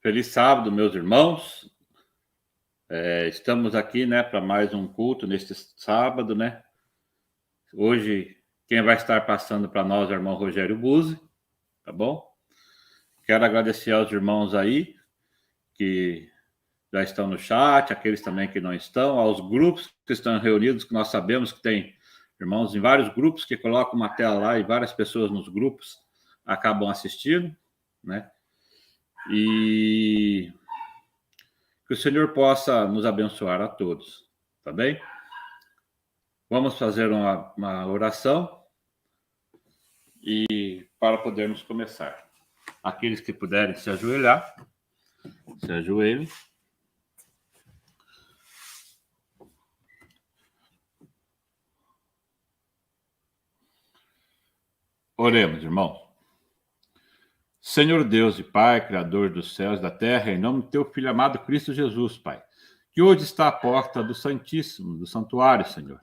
Feliz sábado, meus irmãos. Estamos aqui, né, para mais um culto neste sábado, né? Hoje, quem vai estar passando para nós é o irmão Rogério Buzzi, tá bom? Quero agradecer aos irmãos aí que já estão no chat, aqueles também que não estão, aos grupos que estão reunidos, que nós sabemos que tem irmãos em vários grupos que colocam uma tela lá e várias pessoas nos grupos acabam assistindo, né? E que o Senhor possa nos abençoar a todos, tá bem? Vamos fazer uma oração e para podermos começar. Aqueles que puderem se ajoelhar, se ajoelhem. Oremos, irmão. Senhor Deus e Pai, Criador dos céus e da terra, em nome do teu Filho amado Cristo Jesus, Pai, que hoje está à porta do Santíssimo, do Santuário, Senhor.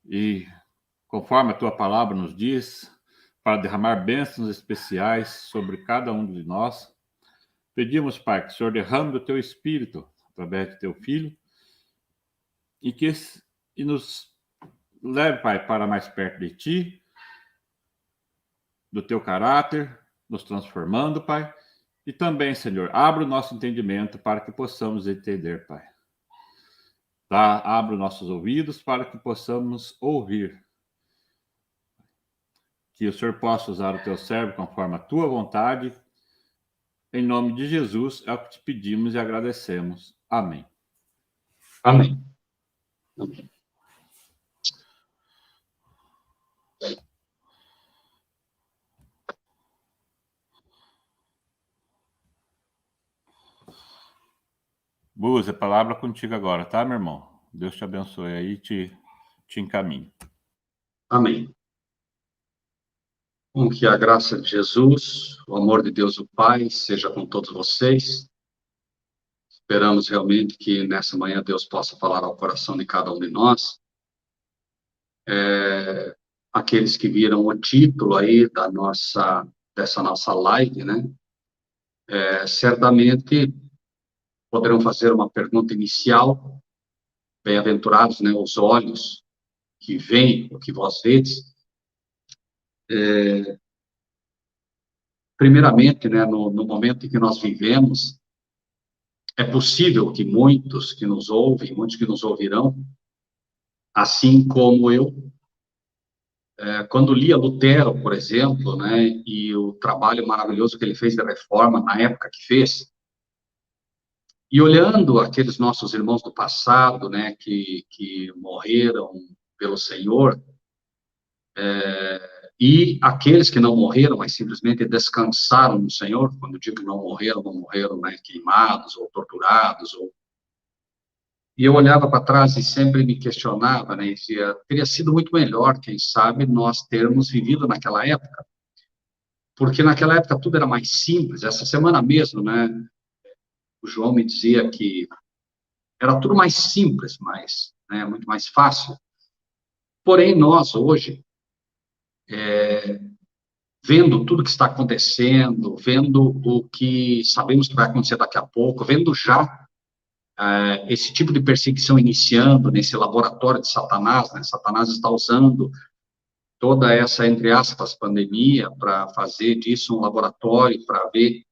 E, conforme a tua palavra nos diz, para derramar bênçãos especiais sobre cada um de nós, pedimos, Pai, que o Senhor derrame do teu Espírito, através de teu Filho, e nos leve, Pai, para mais perto de ti, do teu caráter, nos transformando, Pai. E também, Senhor, abra o nosso entendimento para que possamos entender, Pai. Abra os nossos ouvidos para que possamos ouvir. Que o Senhor possa usar o teu servo conforme a tua vontade. Em nome de Jesus, é o que te pedimos e agradecemos. Amém. Amém. Amém. Buzzi, a palavra é contigo agora, tá, meu irmão? Deus te abençoe aí e te encaminhe. Amém. Bom, que a graça de Jesus, o amor de Deus o Pai, seja com todos vocês. Esperamos realmente que nessa manhã Deus possa falar ao coração de cada um de nós. Aqueles que viram o título aí dessa nossa live, né? Certamente poderão fazer uma pergunta inicial. Bem-aventurados, né, os olhos que veem o que vós vedes. Primeiramente, né, no momento em que nós vivemos, é possível que muitos que nos ouvem, muitos que nos ouvirão, assim como eu, quando lia Lutero, por exemplo, né, e o trabalho maravilhoso que ele fez de reforma na época que fez, e olhando aqueles nossos irmãos do passado, né, que morreram pelo Senhor, e aqueles que não morreram, mas simplesmente descansaram no Senhor, quando digo não morreram, né, queimados ou torturados. E eu olhava para trás e sempre me questionava, né, e dizia, teria sido muito melhor, quem sabe, nós termos vivido naquela época, porque naquela época tudo era mais simples. Essa semana mesmo, né, o João me dizia que era tudo mais simples, né, muito mais fácil. Porém, nós hoje, vendo tudo que está acontecendo, vendo o que sabemos que vai acontecer daqui a pouco, vendo já esse tipo de perseguição iniciando nesse laboratório de Satanás, né? Satanás está usando toda essa, entre aspas, pandemia para fazer disso um laboratório, para ver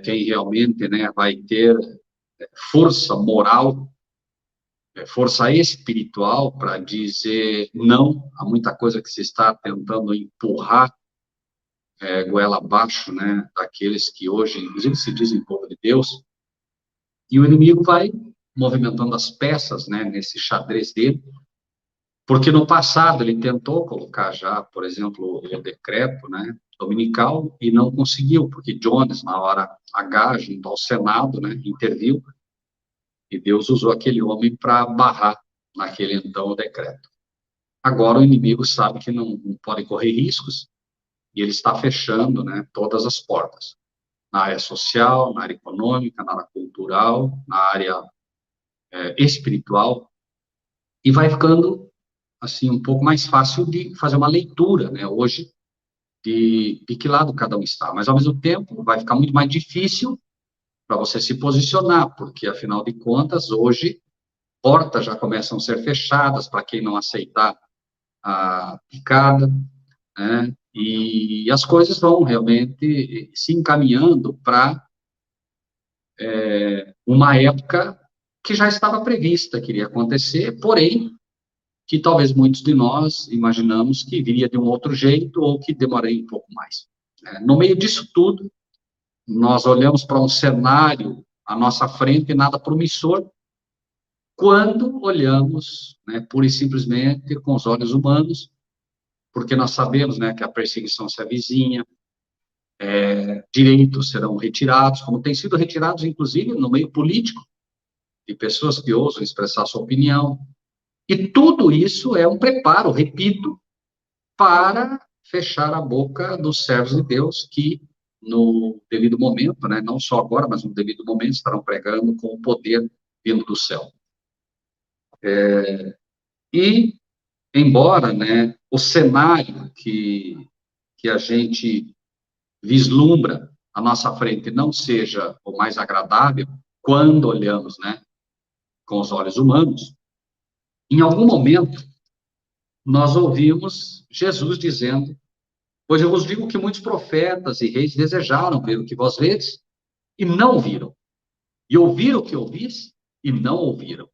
quem realmente, né, vai ter força moral, força espiritual para dizer não a muita coisa que se está tentando empurrar goela abaixo, né, daqueles que hoje, inclusive, se dizem povo de Deus, e o inimigo vai movimentando as peças, né, nesse xadrez dele, porque no passado ele tentou colocar já, por exemplo, o decreto, né, dominical, e não conseguiu, porque Jones, na hora H, junto ao Senado, né, interviu, e Deus usou aquele homem para barrar naquele, então, o decreto. Agora o inimigo sabe que não pode correr riscos, e ele está fechando, né, todas as portas, na área social, na área econômica, na área cultural, na área espiritual, e vai ficando, assim, um pouco mais fácil de fazer uma leitura, né? Hoje, de que lado cada um está. Mas, ao mesmo tempo, vai ficar muito mais difícil para você se posicionar, porque, afinal de contas, hoje, portas já começam a ser fechadas para quem não aceitar a picada, né? E as coisas vão realmente se encaminhando para uma época que já estava prevista, que iria acontecer, porém, que talvez muitos de nós imaginamos que viria de um outro jeito ou que demoraria um pouco mais. No meio disso tudo, nós olhamos para um cenário à nossa frente nada promissor, quando olhamos, né, pura e simplesmente com os olhos humanos, porque nós sabemos, né, que a perseguição se avizinha, direitos serão retirados, como têm sido retirados, inclusive, no meio político, de pessoas que ousam expressar sua opinião. E tudo isso é um preparo, repito, para fechar a boca dos servos de Deus que, no devido momento, né, não só agora, mas no devido momento, estarão pregando com o poder vindo do céu. E, embora, né, o cenário que a gente vislumbra à nossa frente não seja o mais agradável, quando olhamos, né, com os olhos humanos, em algum momento, nós ouvimos Jesus dizendo: pois eu vos digo que muitos profetas e reis desejaram ver o que vós vedes e não viram, e ouvir o que ouvis e não ouviram.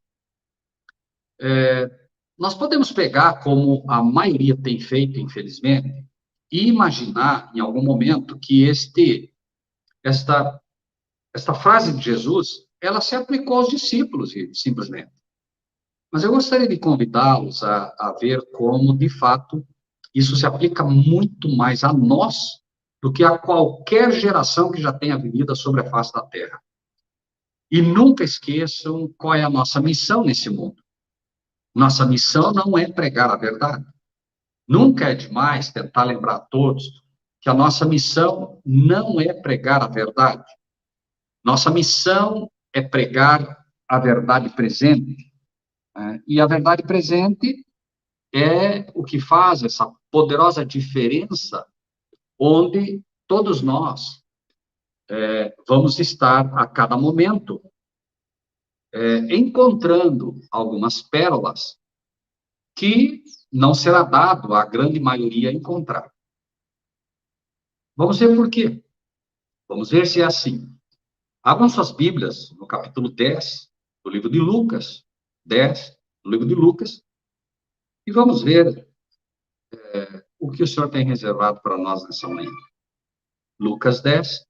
Nós podemos pegar, como a maioria tem feito, infelizmente, e imaginar, em algum momento, que esta frase de Jesus, ela se aplicou aos discípulos, simplesmente. Mas eu gostaria de convidá-los a ver como, de fato, isso se aplica muito mais a nós do que a qualquer geração que já tenha vivido sobre a face da Terra. E nunca esqueçam qual é a nossa missão nesse mundo. Nossa missão não é pregar a verdade. Nunca é demais tentar lembrar a todos que a nossa missão não é pregar a verdade. Nossa missão é pregar a verdade presente. E a verdade presente é o que faz essa poderosa diferença, onde todos nós vamos estar a cada momento encontrando algumas pérolas que não será dado à grande maioria encontrar. Vamos ver por quê. Vamos ver se é assim. Abram suas Bíblias no capítulo 10 do livro de Lucas, 10 do livro de Lucas, e vamos ver o que o Senhor tem reservado para nós nessa manhã. Lucas 10,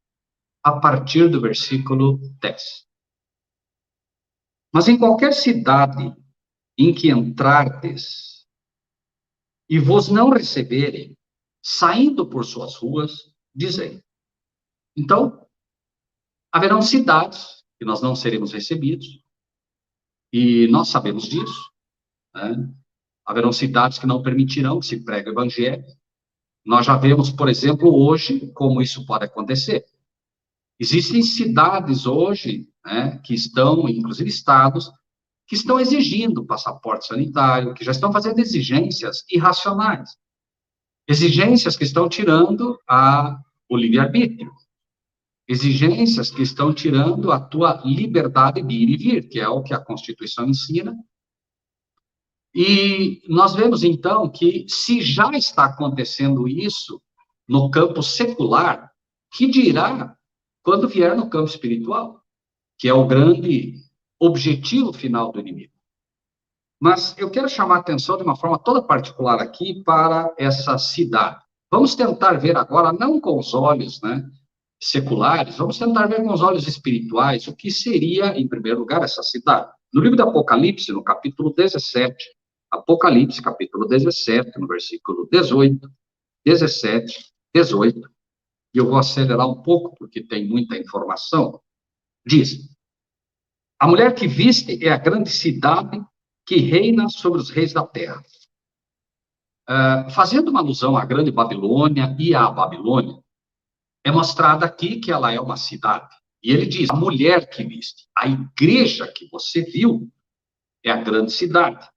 a partir do versículo 10. Mas em qualquer cidade em que entrardes e vos não receberem, saindo por suas ruas, dizei. Então, haverão cidades que nós não seremos recebidos, e nós sabemos disso, né? Haverão cidades que não permitirão que se pregue o evangelho. Nós já vemos, por exemplo, hoje, como isso pode acontecer. Existem cidades hoje, né, que estão, inclusive estados, que estão exigindo passaporte sanitário, que já estão fazendo exigências irracionais. Exigências que estão tirando o livre-arbítrio. Exigências que estão tirando a tua liberdade de ir e vir, que é o que a Constituição ensina. E nós vemos, então, que se já está acontecendo isso no campo secular, que dirá quando vier no campo espiritual, que é o grande objetivo final do inimigo. Mas eu quero chamar a atenção de uma forma toda particular aqui para essa cidade. Vamos tentar ver agora, não com os olhos, né, seculares, vamos tentar ver com os olhos espirituais o que seria, em primeiro lugar, essa cidade. No livro do Apocalipse, no capítulo 17, Apocalipse, capítulo 17, no versículo 18, 17, 18, e eu vou acelerar um pouco, porque tem muita informação, diz: a mulher que viste é a grande cidade que reina sobre os reis da terra. Fazendo uma alusão à grande Babilônia e à Babilônia, é mostrado aqui que ela é uma cidade. E ele diz: a mulher que viste, a igreja que você viu, é a grande cidade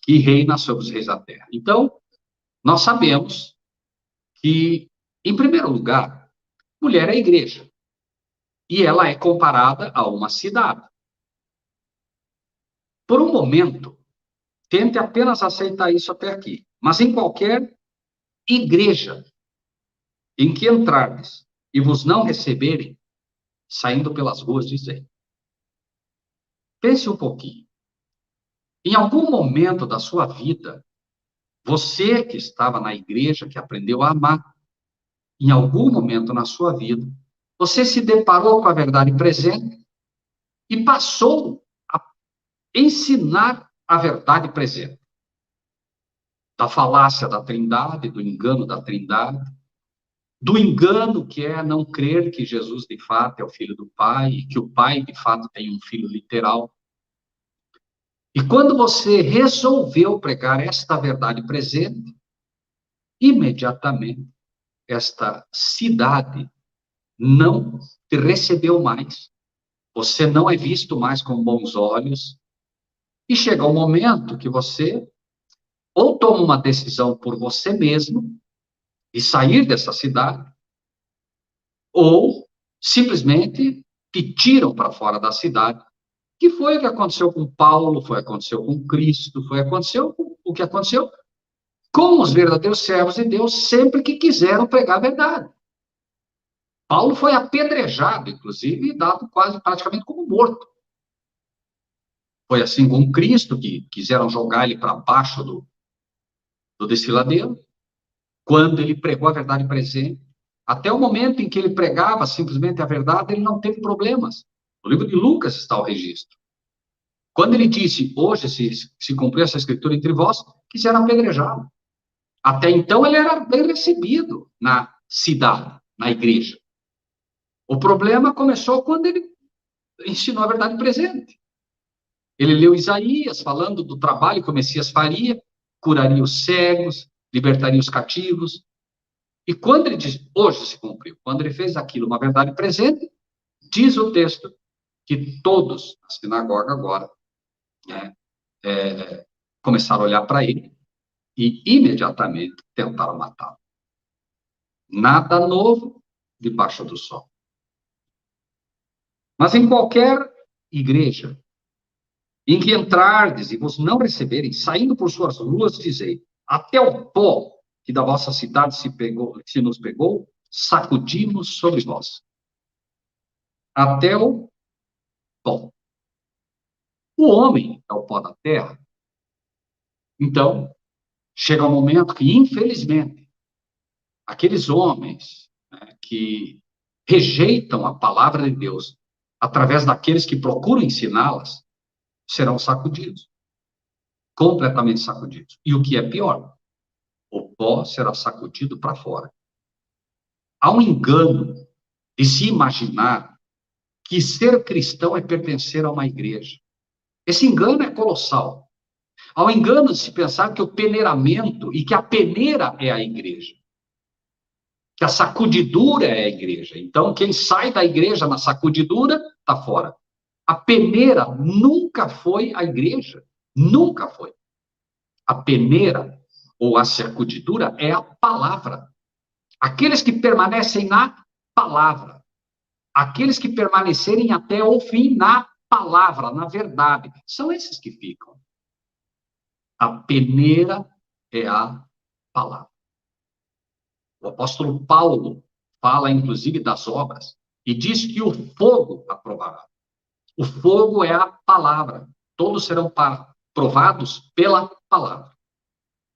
que reina sobre os reis da terra. Então, nós sabemos que Em primeiro lugar, mulher é a igreja. E ela é comparada a uma cidade. Por um momento, tente apenas aceitar isso até aqui. Mas em qualquer igreja em que entrardes e vos não receberem, saindo pelas ruas, dizei. Pense um pouquinho. Em algum momento da sua vida, você que estava na igreja, que aprendeu a amar, em algum momento na sua vida, você se deparou com a verdade presente e passou a ensinar a verdade presente. Da falácia da Trindade, do engano da Trindade, do engano que é não crer que Jesus de fato é o Filho do Pai, e que o Pai de fato tem um filho literal. E quando você resolveu pregar esta verdade presente, imediatamente esta cidade não te recebeu mais. Você não é visto mais com bons olhos. E chega um momento que você ou toma uma decisão por você mesmo e sair dessa cidade, ou simplesmente te tiram para fora da cidade, que foi o que aconteceu com Paulo, foi o que aconteceu com Cristo, o que aconteceu com os verdadeiros servos de Deus sempre que quiseram pregar a verdade. Paulo foi apedrejado, inclusive, e dado quase praticamente como morto. Foi assim com Cristo, que quiseram jogar ele para baixo do desfiladeiro, quando ele pregou a verdade presente. Até o momento em que ele pregava simplesmente a verdade, ele não teve problemas. No livro de Lucas está o registro. Quando ele disse, hoje se cumpriu essa escritura entre vós, quiseram apedrejá-lo. Até então ele era bem recebido na cidade, na igreja. O problema começou quando ele ensinou a verdade presente. Ele leu Isaías, falando do trabalho que o Messias faria, curaria os cegos, libertaria os cativos. E quando ele diz, hoje se cumpriu, quando ele fez aquilo, uma verdade presente, diz o texto que todos na sinagoga agora começaram a olhar para ele e imediatamente tentaram matá-lo. Nada novo debaixo do sol. Mas em qualquer igreja em que entrardes e vos não receberem, saindo por suas ruas, dizei, até o pó que da vossa cidade se nos pegou, sacudimos sobre vós. Até o pó. O homem é o pó da terra. Então, chega um momento que, infelizmente, aqueles homens que rejeitam a palavra de Deus através daqueles que procuram ensiná-las, serão sacudidos. Completamente sacudidos. E o que é pior, o pó será sacudido para fora. Há um engano de se imaginar que ser cristão é pertencer a uma igreja. Esse engano é colossal. Há um engano de se pensar que o peneiramento e que a peneira é a igreja. Que a sacudidura é a igreja. Então, quem sai da igreja na sacudidura, está fora. A peneira nunca foi a igreja. Nunca foi. A peneira ou a sacudidura é a palavra. Aqueles que permanecem na palavra. Aqueles que permanecerem até o fim na palavra, na verdade. São esses que ficam. A peneira é a palavra. O apóstolo Paulo fala, inclusive, das obras e diz que o fogo aprovará. O fogo é a palavra. Todos serão provados pela palavra.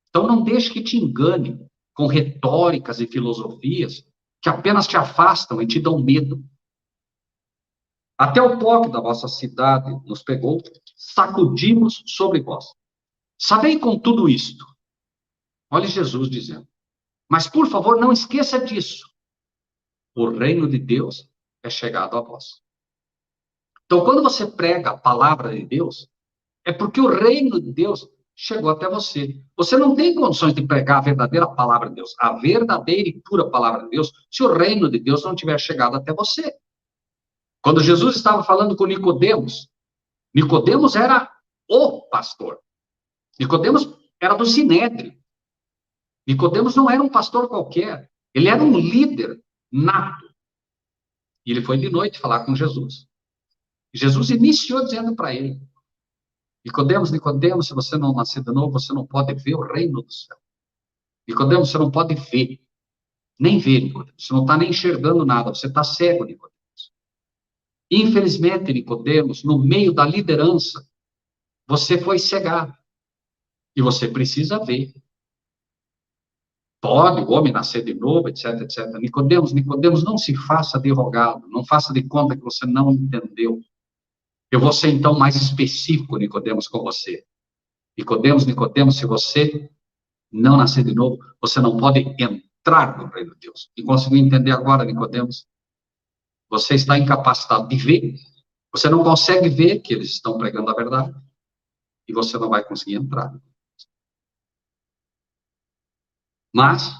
Então, não deixe que te engane com retóricas e filosofias que apenas te afastam e te dão medo. Até o pó que da vossa cidade nos pegou, sacudimos sobre vós. Sabei com tudo isto. Olha Jesus dizendo. Mas, por favor, não esqueça disso. O reino de Deus é chegado a vós. Então, quando você prega a palavra de Deus, é porque o reino de Deus chegou até você. Você não tem condições de pregar a verdadeira palavra de Deus, a verdadeira e pura palavra de Deus, se o reino de Deus não tiver chegado até você. Quando Jesus estava falando com Nicodemos, Nicodemos era o pastor. Nicodemos era do Sinédrio. Nicodemos não era um pastor qualquer. Ele era um líder nato. E ele foi de noite falar com Jesus. Jesus iniciou dizendo para ele: Nicodemos, Nicodemos, se você não nascer de novo, você não pode ver o reino do céu. Nicodemos, você não pode ver. Nem ver, Nicodemos. Você não está nem enxergando nada. Você está cego, Nicodemos. Infelizmente, Nicodemos, no meio da liderança, você foi cegado. E você precisa ver. Pode o homem nascer de novo, etc, etc. Nicodemos, Nicodemos, não se faça de rogado. Não faça de conta que você não entendeu. Eu vou ser, então, mais específico, Nicodemos, com você. Nicodemos, Nicodemos, se você não nascer de novo, você não pode entrar no reino de Deus. E conseguiu entender agora, Nicodemos? Você está incapacitado de ver. Você não consegue ver que eles estão pregando a verdade. E você não vai conseguir entrar. Mas,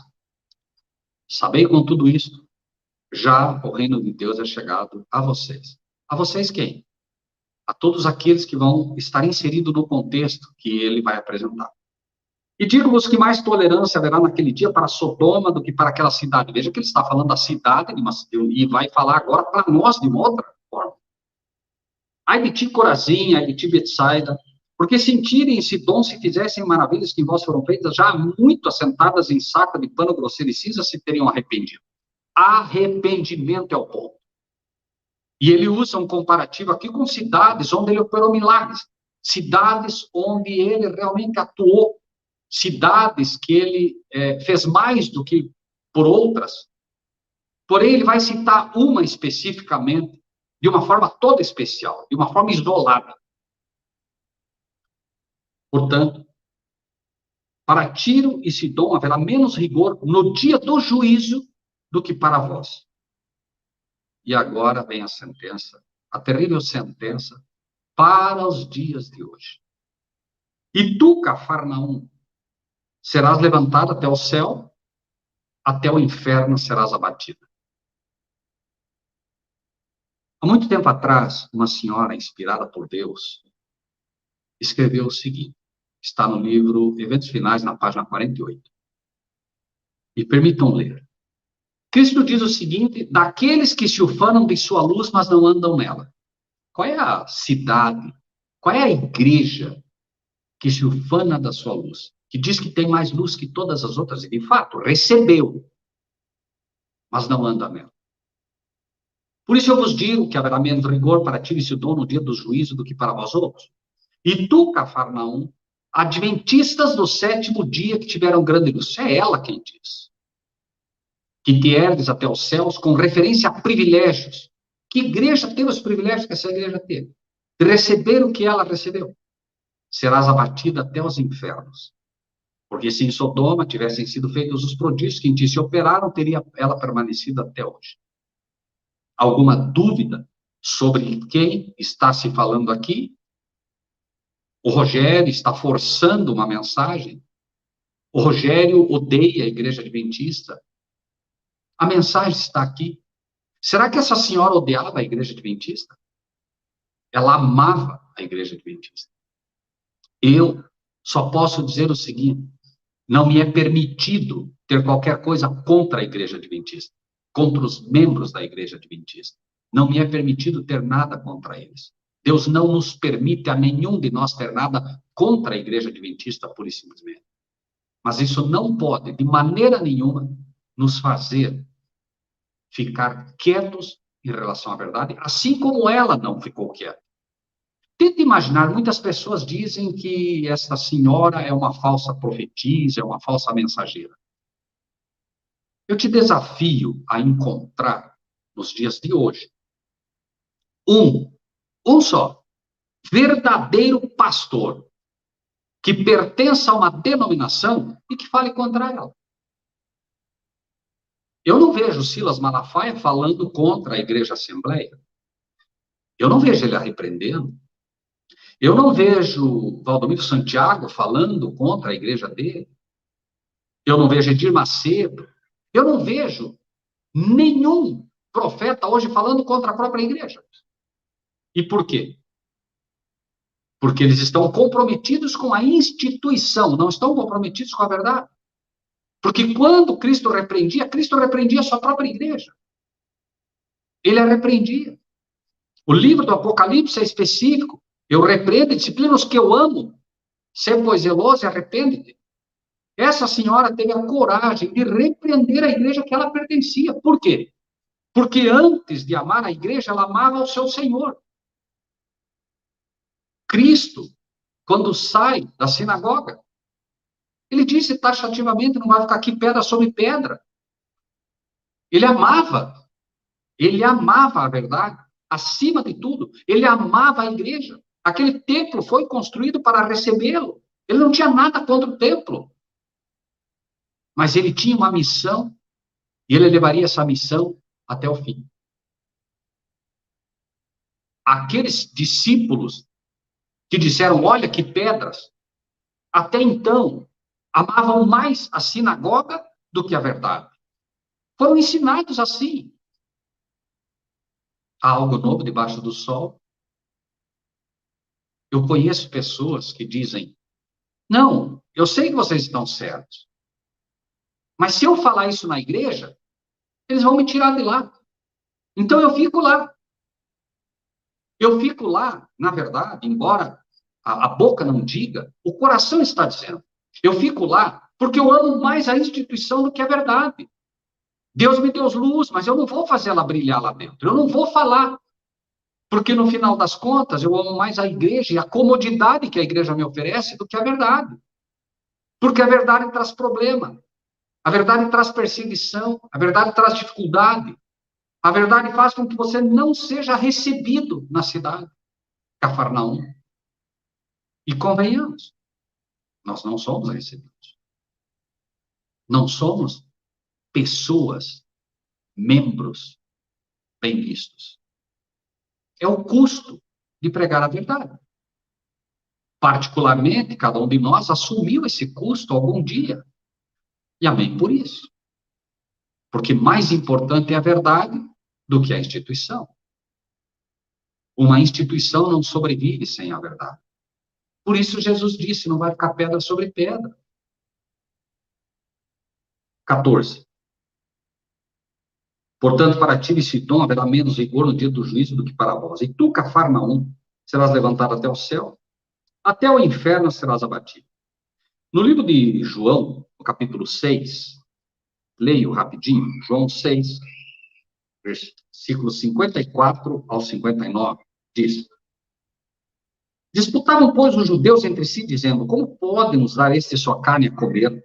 sabei com tudo isso, já o reino de Deus é chegado a vocês. A vocês quem? A todos aqueles que vão estar inseridos no contexto que ele vai apresentar. E digo-vos que mais tolerância haverá naquele dia para Sodoma do que para aquela cidade. Veja que ele está falando da cidade e vai falar agora para nós de uma outra forma. Ai de ti, Corazim, ai de ti, Betsaida, porque se em Tiro e em Sidom se fizessem maravilhas que em vós foram feitas, já muito assentadas em saco de pano grosseiro e cinza se teriam arrependido. Arrependimento é o ponto. E ele usa um comparativo aqui com cidades onde ele operou milagres. Cidades onde ele realmente atuou. Cidades que ele fez mais do que por outras. Porém, ele vai citar uma especificamente, de uma forma toda especial, de uma forma isolada. Portanto, para Tiro e Sidom haverá menos rigor no dia do juízo do que para vós. E agora vem a sentença, a terrível sentença para os dias de hoje. E tu, Cafarnaum, serás levantado até o céu, até o inferno serás abatida. Há muito tempo atrás, uma senhora inspirada por Deus escreveu o seguinte, está no livro Eventos Finais, na página 48. E permitam ler. Cristo diz o seguinte, daqueles que se ufanam de sua luz, mas não andam nela. Qual é a cidade, qual é a igreja que se ufana da sua luz? Que diz que tem mais luz que todas as outras, e de fato, recebeu, mas não anda nela. Por isso eu vos digo que haverá menos rigor para Tiro e Sidom no dia do juízo do que para vós outros. E tu, Cafarnaum, adventistas do sétimo dia que tiveram grande luz. É ela quem diz. Que te ergues até os céus com referência a privilégios. Que igreja teve os privilégios que essa igreja teve? De receber o que ela recebeu. Serás abatida até os infernos. Porque se em Sodoma tivessem sido feitos os prodígios que em ti se operaram, teria ela permanecido até hoje. Alguma dúvida sobre quem está se falando aqui? O Rogério está forçando uma mensagem? O Rogério odeia a igreja adventista? A mensagem está aqui. Será que essa senhora odiava a igreja adventista? Ela amava a igreja adventista. Eu só posso dizer o seguinte, não me é permitido ter qualquer coisa contra a igreja adventista, contra os membros da igreja adventista. Não me é permitido ter nada contra eles. Deus não nos permite a nenhum de nós ter nada contra a igreja adventista, pura e simplesmente. Mas isso não pode, de maneira nenhuma, nos fazer ficar quietos em relação à verdade, assim como ela não ficou quieta. Tente imaginar, muitas pessoas dizem que esta senhora é uma falsa profetisa, é uma falsa mensageira. Eu te desafio a encontrar, nos dias de hoje, um só, verdadeiro pastor, que pertença a uma denominação e que fale contra ela. Eu não vejo Silas Malafaia falando contra a Igreja Assembleia. Eu não vejo ele a repreendendo. Eu não vejo Valdomiro Santiago falando contra a igreja dele. Eu não vejo Edir Macedo. Eu não vejo nenhum profeta hoje falando contra a própria igreja. E por quê? Porque eles estão comprometidos com a instituição, não estão comprometidos com a verdade. Porque quando Cristo repreendia a sua própria igreja. Ele a repreendia. O livro do Apocalipse é específico. Eu repreendo e disciplino os que eu amo. Ser, pois, zeloso e arrepende-te. Essa senhora teve a coragem de repreender a igreja que ela pertencia. Por quê? Porque antes de amar a igreja, ela amava o seu Senhor. Cristo, quando sai da sinagoga, ele disse taxativamente, não vai ficar aqui pedra sobre pedra. Ele amava a verdade, acima de tudo. Ele amava a igreja. Aquele templo foi construído para recebê-lo. Ele não tinha nada contra o templo. Mas ele tinha uma missão, e ele levaria essa missão até o fim. Aqueles discípulos que disseram, olha que pedras, até então, amavam mais a sinagoga do que a verdade. Foram ensinados assim. Há algo novo debaixo do sol? Eu conheço pessoas que dizem, não, eu sei que vocês estão certos, mas se eu falar isso na igreja, eles vão me tirar de lá. Então eu fico lá. Eu fico lá, na verdade, embora a boca não diga, o coração está dizendo. Eu fico lá porque eu amo mais a instituição do que a verdade. Deus me deu luz, mas eu não vou fazer ela brilhar lá dentro. Eu não vou falar. Porque no final das contas, eu amo mais a igreja e a comodidade que a igreja me oferece do que a verdade. Porque a verdade traz problema. A verdade traz perseguição. A verdade traz dificuldade. A verdade faz com que você não seja recebido na cidade. Cafarnaum. E convenhamos, nós não somos recebidos. Não somos pessoas, membros bem vistos. É o custo de pregar a verdade. Particularmente, cada um de nós assumiu esse custo algum dia. E amém por isso. Porque mais importante é a verdade do que a instituição. Uma instituição não sobrevive sem a verdade. Por isso Jesus disse, não vai ficar pedra sobre pedra. 14. Portanto, para Tiro e Sidom haverá menos rigor no dia do juízo do que para vós. E tu, Cafarnaum, serás levantado até o céu, até o inferno serás abatido. No livro de João, no capítulo 6, leio rapidinho, João 6, versículos 54 ao 59, diz: Disputavam, pois, os judeus entre si, dizendo, como podem nos dar este sua carne a comer?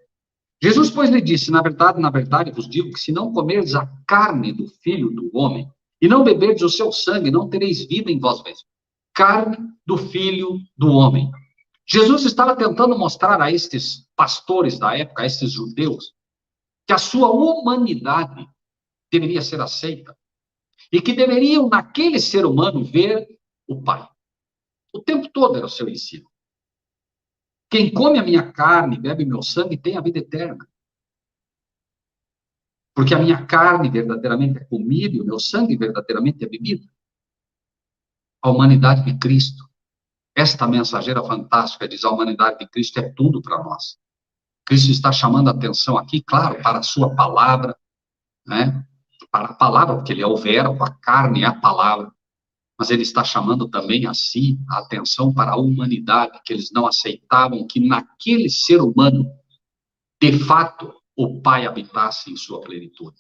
Jesus, pois, lhe disse, na verdade, vos digo que se não comerdes a carne do Filho do Homem, e não beberdes o seu sangue, não tereis vida em vós mesmos. Carne do Filho do Homem. Jesus estava tentando mostrar a estes pastores da época, a estes judeus, que a sua humanidade deveria ser aceita, e que deveriam, naquele ser humano, ver o Pai. O tempo todo era o seu ensino. Quem come a minha carne, bebe o meu sangue, tem a vida eterna. Porque a minha carne verdadeiramente é comida e o meu sangue verdadeiramente é bebida. A humanidade de Cristo. Esta mensageira fantástica diz, a humanidade de Cristo é tudo para nós. Cristo está chamando a atenção aqui, claro, para a sua palavra, né? Para a palavra, porque ele é o verbo, a carne é a palavra. Mas ele está chamando também a si a atenção para a humanidade, que eles não aceitavam que naquele ser humano, de fato, o Pai habitasse em sua plenitude.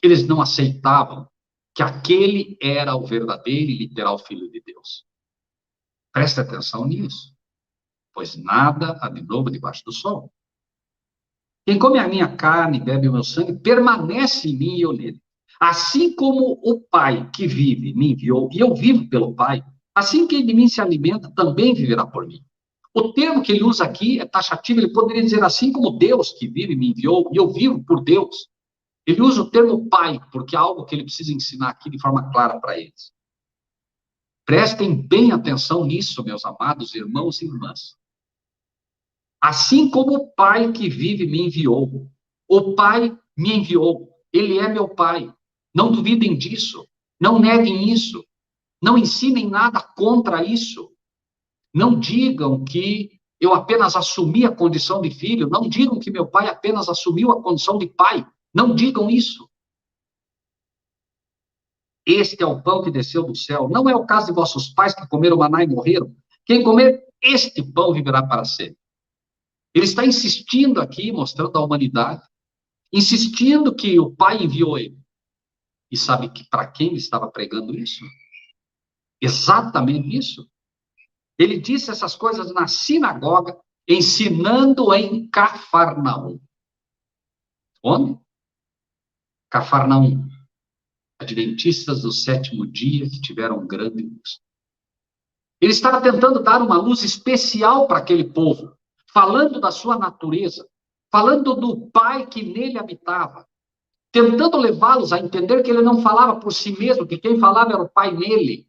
Eles não aceitavam que aquele era o verdadeiro e literal Filho de Deus. Preste atenção nisso, pois nada há de novo debaixo do sol. Quem come a minha carne e bebe o meu sangue, permanece em mim e eu nele. Assim como o Pai que vive me enviou, e eu vivo pelo Pai, assim quem de mim se alimenta também viverá por mim. O termo que ele usa aqui é taxativo, ele poderia dizer assim como Deus que vive me enviou, e eu vivo por Deus. Ele usa o termo Pai, porque é algo que ele precisa ensinar aqui de forma clara para eles. Prestem bem atenção nisso, meus amados irmãos e irmãs. Assim como o Pai que vive me enviou, o Pai me enviou, ele é meu Pai. Não duvidem disso, não neguem isso, não ensinem nada contra isso. Não digam que eu apenas assumi a condição de filho. Não digam que meu pai apenas assumiu a condição de pai. Não digam isso. Este é o pão que desceu do céu. Não é o caso de vossos pais que comeram maná e morreram. Quem comer este pão viverá para sempre. Ele está insistindo aqui, mostrando à humanidade, insistindo que o pai enviou ele. E sabe que para quem ele estava pregando isso? Exatamente isso. Ele disse essas coisas na sinagoga, ensinando em Cafarnaum. Onde? Cafarnaum. Adventistas do sétimo dia que tiveram grande luz. Ele estava tentando dar uma luz especial para aquele povo, falando da sua natureza, falando do Pai que nele habitava, tentando levá-los a entender que ele não falava por si mesmo, que quem falava era o Pai nele.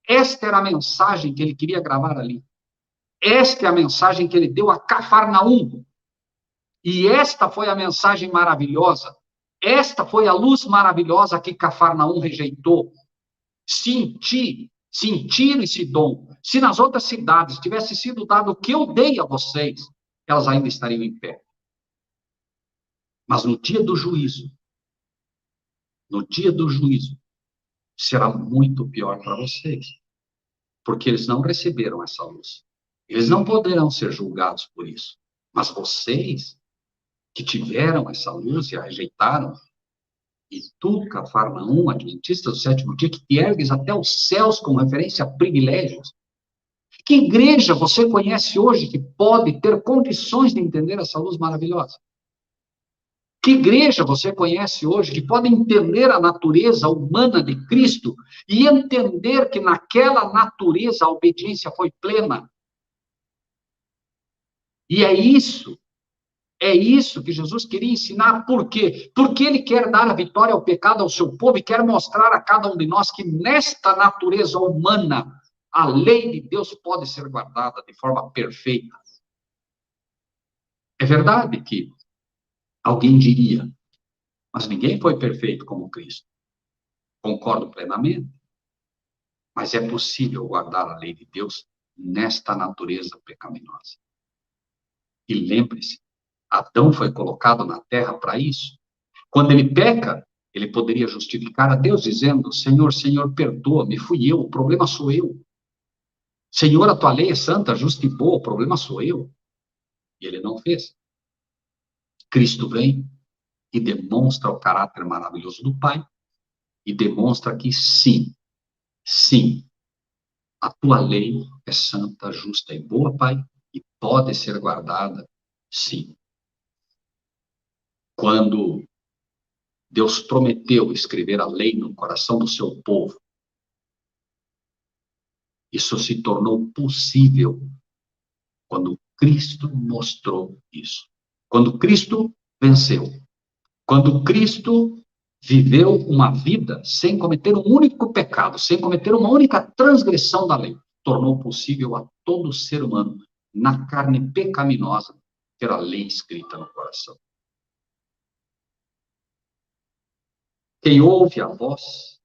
Esta era a mensagem que ele queria gravar ali. Esta é a mensagem que ele deu a Cafarnaum. E esta foi a mensagem maravilhosa. Esta foi a luz maravilhosa que Cafarnaum rejeitou. Tiro e Sidom, se nas outras cidades tivesse sido dado o que eu dei a vocês, elas ainda estariam em pé. Mas no dia do juízo, será muito pior para vocês. Porque eles não receberam essa luz. Eles não poderão ser julgados por isso. Mas vocês, que tiveram essa luz e a rejeitaram, e tu, Cafarnaum, adventista do sétimo dia, que te ergues até os céus com referência a privilégios. Que igreja você conhece hoje que pode ter condições de entender essa luz maravilhosa? Que igreja você conhece hoje que pode entender a natureza humana de Cristo e entender que naquela natureza a obediência foi plena? E é isso que Jesus queria ensinar. Por quê? Porque ele quer dar a vitória ao pecado ao seu povo e quer mostrar a cada um de nós que nesta natureza humana a lei de Deus pode ser guardada de forma perfeita. É verdade que alguém diria, mas ninguém foi perfeito como Cristo. Concordo plenamente. Mas é possível guardar a lei de Deus nesta natureza pecaminosa. E lembre-se, Adão foi colocado na terra para isso. Quando ele peca, ele poderia justificar a Deus dizendo, Senhor, perdoa-me, fui eu, o problema sou eu. Senhor, a tua lei é santa, justa e boa, o problema sou eu. E ele não fez. Cristo vem e demonstra o caráter maravilhoso do Pai e demonstra que sim, a tua lei é santa, justa e boa, Pai, e pode ser guardada, sim. Quando Deus prometeu escrever a lei no coração do seu povo, isso se tornou possível quando Cristo mostrou isso. Quando Cristo venceu. Quando Cristo viveu uma vida sem cometer um único pecado, sem cometer uma única transgressão da lei, tornou possível a todo ser humano, na carne pecaminosa, ter a lei escrita no coração. Quem ouve a voz,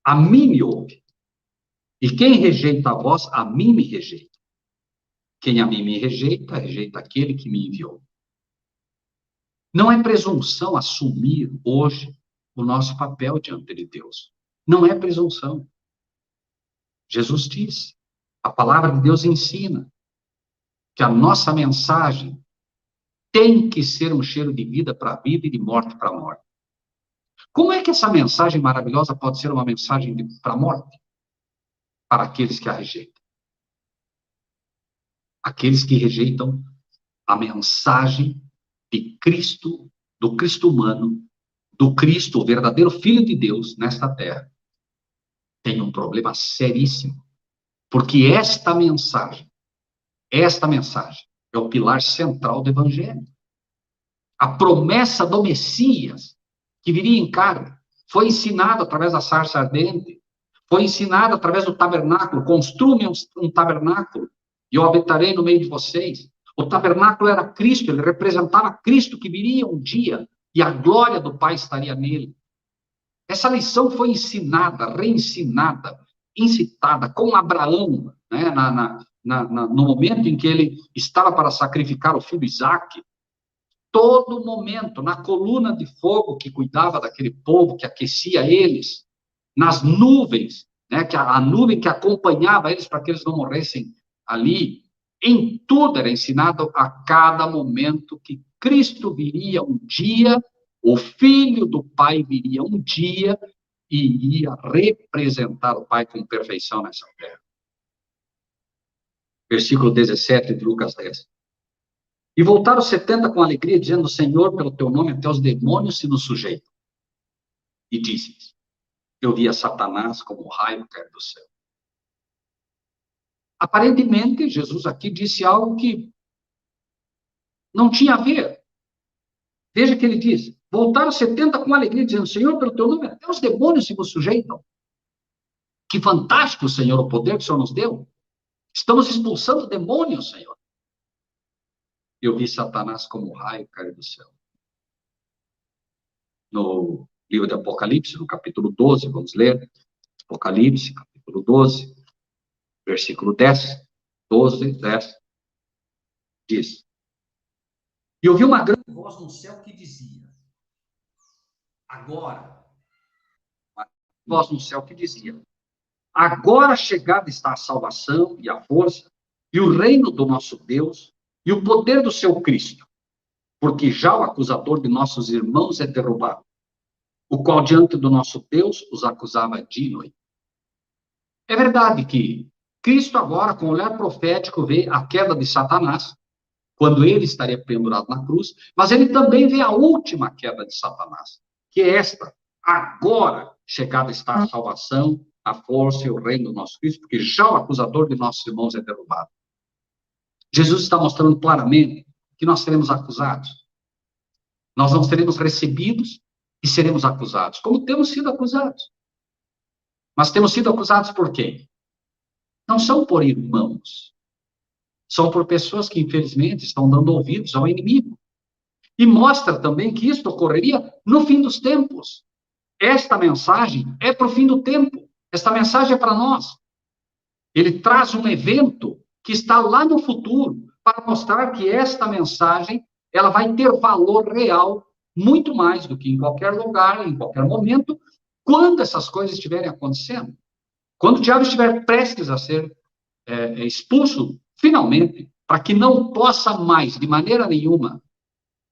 a mim me ouve. E quem rejeita a voz, a mim me rejeita. Quem a mim me rejeita, rejeita aquele que me enviou. Não é presunção assumir hoje o nosso papel diante de Deus. Não é presunção. Jesus disse, a palavra de Deus ensina que a nossa mensagem tem que ser um cheiro de vida para a vida e de morte para a morte. Como é que essa mensagem maravilhosa pode ser uma mensagem para a morte? Para aqueles que a rejeitam. Aqueles que rejeitam a mensagem de Cristo, do Cristo humano, do Cristo, o verdadeiro Filho de Deus, nesta terra, tem um problema seríssimo. Porque esta mensagem é o pilar central do Evangelho. A promessa do Messias, que viria em carne, foi ensinada através da sarça ardente, foi ensinada através do tabernáculo. Construam um tabernáculo e eu habitarei no meio de vocês. O tabernáculo era Cristo, ele representava Cristo que viria um dia e a glória do Pai estaria nele. Essa lição foi ensinada, reensinada, incitada com Abraão, né, no momento em que ele estava para sacrificar o filho Isaque, todo momento, na coluna de fogo que cuidava daquele povo, que aquecia eles, nas nuvens, né, que a nuvem que acompanhava eles para que eles não morressem ali, em tudo era ensinado a cada momento que Cristo viria um dia, o Filho do Pai viria um dia e ia representar o Pai com perfeição nessa terra. Versículo 17 de Lucas 10. E voltaram 70 com alegria, dizendo: Senhor, pelo teu nome até os demônios se nos sujeitam. E disse: eu via Satanás como um raio cair do céu. Aparentemente, Jesus aqui disse algo que não tinha a ver. Veja que ele diz: voltaram 70 com alegria, dizendo: Senhor, pelo teu nome até os demônios se nos sujeitam. Que fantástico, Senhor, o poder que o Senhor nos deu. Estamos expulsando demônios, Senhor. Eu vi Satanás como um raio cair do céu. No livro de Apocalipse, no capítulo 12, vamos ler. Apocalipse, capítulo 12, versículo 10. 12, 10. Diz: e ouvi uma grande voz no céu que dizia, agora, uma voz no céu que dizia, agora chegada está a salvação e a força, e o reino do nosso Deus, e o poder do seu Cristo, porque já o acusador de nossos irmãos é derrubado, o qual diante do nosso Deus os acusava dia e noite. É verdade que Cristo agora, com o olhar profético, vê a queda de Satanás, quando ele estaria pendurado na cruz, mas ele também vê a última queda de Satanás, que é esta: agora chegada está a salvação, a força e o reino do nosso Cristo, porque já o acusador de nossos irmãos é derrubado. Jesus está mostrando claramente que nós seremos acusados. Nós não seremos recebidos e seremos acusados, como temos sido acusados. Mas temos sido acusados por quem? Não são por irmãos. São por pessoas que, infelizmente, estão dando ouvidos ao inimigo. E mostra também que isso ocorreria no fim dos tempos. Esta mensagem é para o fim do tempo. Esta mensagem é para nós. Ele traz um evento que está lá no futuro para mostrar que esta mensagem ela vai ter valor real muito mais do que em qualquer lugar, em qualquer momento, quando essas coisas estiverem acontecendo. Quando o diabo estiver prestes a ser expulso, finalmente, para que não possa mais, de maneira nenhuma,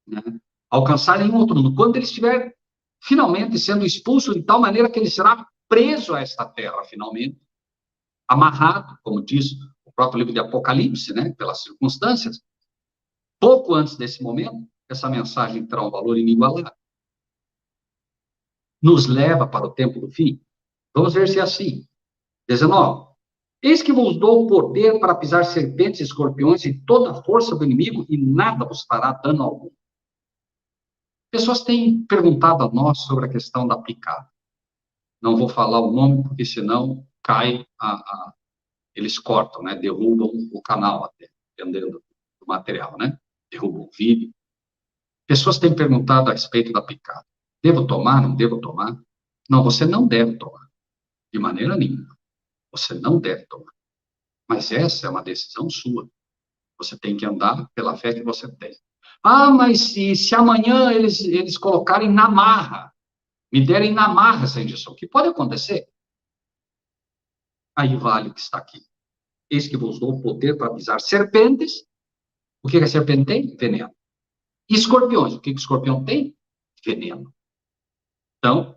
né, alcançar nenhum outro mundo. Quando ele estiver finalmente sendo expulso de tal maneira que ele será preso a esta terra, finalmente, amarrado, como diz o próprio livro de Apocalipse, né, pelas circunstâncias, pouco antes desse momento, essa mensagem terá um valor inigualável. Nos leva para o tempo do fim. Vamos ver se é assim. 19. Eis que vos dou o poder para pisar serpentes e escorpiões e toda a força do inimigo, e nada vos fará dano algum. Pessoas têm perguntado a nós sobre a questão da picada. Não vou falar o nome, porque senão cai eles cortam, né? Derrubam o canal até, dependendo do material, né? Derrubam o vídeo. Pessoas têm perguntado a respeito da picada. Devo tomar? Não devo tomar? Não, você não deve tomar. De maneira nenhuma. Você não deve tomar. Mas essa é uma decisão sua. Você tem que andar pela fé que você tem. Ah, mas se amanhã eles colocarem na marra, me derem na marra essa injeção, o que pode acontecer? Aí vale o que está aqui. Eis que vos dou o poder para pisar serpentes. O que a serpente tem? Veneno. E escorpiões. O que o escorpião tem? Veneno. Então,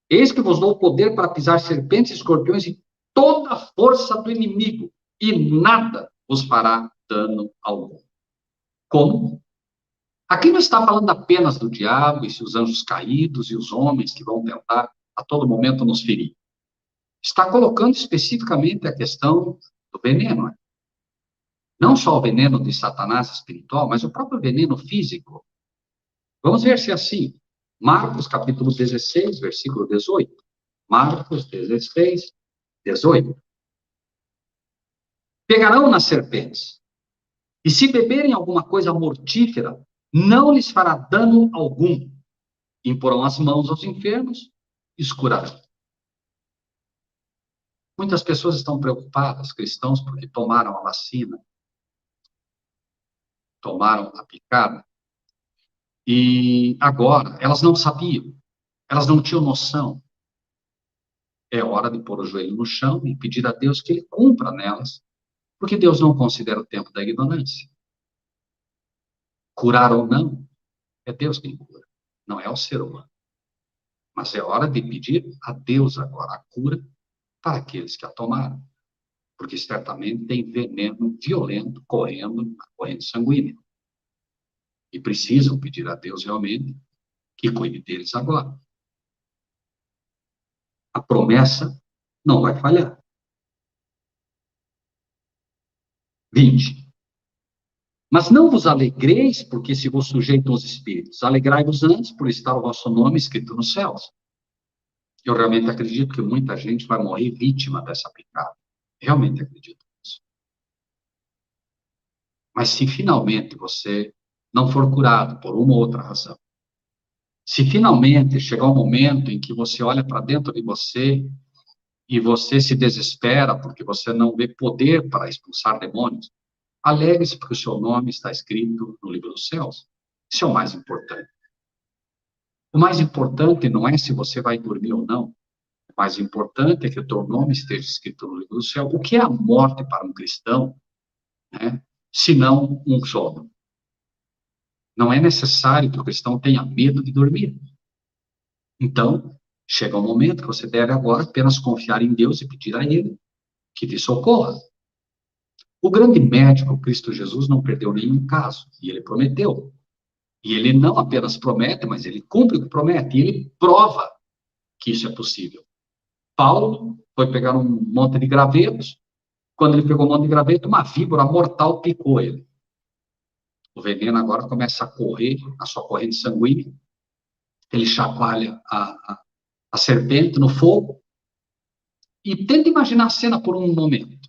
eis que vos dou o poder para pisar serpentes e escorpiões e toda a força do inimigo, e nada vos fará dano algum. Como? Aqui não está falando apenas do diabo e seus anjos caídos e os homens que vão tentar a todo momento nos ferir. Está colocando especificamente a questão do veneno. Né? Não só o veneno de Satanás espiritual, mas o próprio veneno físico. Vamos ver se é assim. Marcos, capítulo 16, versículo 18. Marcos 16, 18. Pegarão nas serpentes, e se beberem alguma coisa mortífera, não lhes fará dano algum. Imporão as mãos aos enfermos e os curarão. Muitas pessoas estão preocupadas, cristãos, porque tomaram a vacina, tomaram a picada, e agora elas não sabiam, elas não tinham noção. É hora de pôr o joelho no chão e pedir a Deus que Ele cumpra nelas, porque Deus não considera o tempo da ignorância. Curar ou não, é Deus quem cura, não é o ser humano. Mas é hora de pedir a Deus agora a cura para aqueles que a tomaram, porque certamente tem veneno violento correndo na corrente sanguínea. E precisam pedir a Deus realmente que cuide deles agora. A promessa não vai falhar. 20. Mas não vos alegreis, porque se vos sujeitam os espíritos. Alegrai-vos antes, por estar o vosso nome escrito nos céus. Eu realmente acredito que muita gente vai morrer vítima dessa picada. Realmente acredito nisso. Mas se finalmente você não for curado por uma ou outra razão, se finalmente chegar um momento em que você olha para dentro de você e você se desespera porque você não vê poder para expulsar demônios, alegre-se porque o seu nome está escrito no livro dos céus. Isso é o mais importante. O mais importante não é se você vai dormir ou não. O mais importante é que o teu nome esteja escrito no livro do céu. O que é a morte para um cristão, né? Se não um sono? Não é necessário que o cristão tenha medo de dormir. Então, chega um momento que você deve agora apenas confiar em Deus e pedir a Ele que te socorra. O grande médico, Cristo Jesus, não perdeu nenhum caso, e Ele prometeu. E Ele não apenas promete, mas Ele cumpre o que promete, e Ele prova que isso é possível. Paulo foi pegar um monte de gravetos. Quando ele pegou um monte de graveto, uma víbora mortal picou ele. O veneno agora começa a correr na sua corrente sanguínea. Ele chacoalha a serpente no fogo. E tenta imaginar a cena por um momento.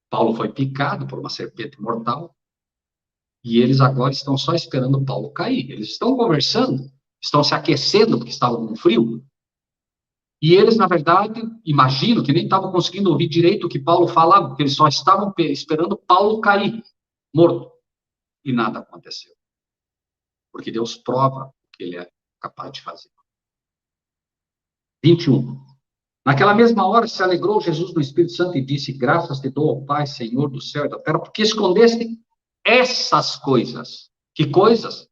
Paulo foi picado por uma serpente mortal. E eles agora estão só esperando Paulo cair. Eles estão conversando, estão se aquecendo porque estavam com frio. E eles, na verdade, imagino que nem estavam conseguindo ouvir direito o que Paulo falava, porque eles só estavam esperando Paulo cair, morto. E nada aconteceu. Porque Deus prova o que Ele é capaz de fazer. 21. Naquela mesma hora se alegrou Jesus no Espírito Santo e disse: graças te dou ao Pai, Senhor do céu e da terra, porque escondeste essas coisas. Que coisas?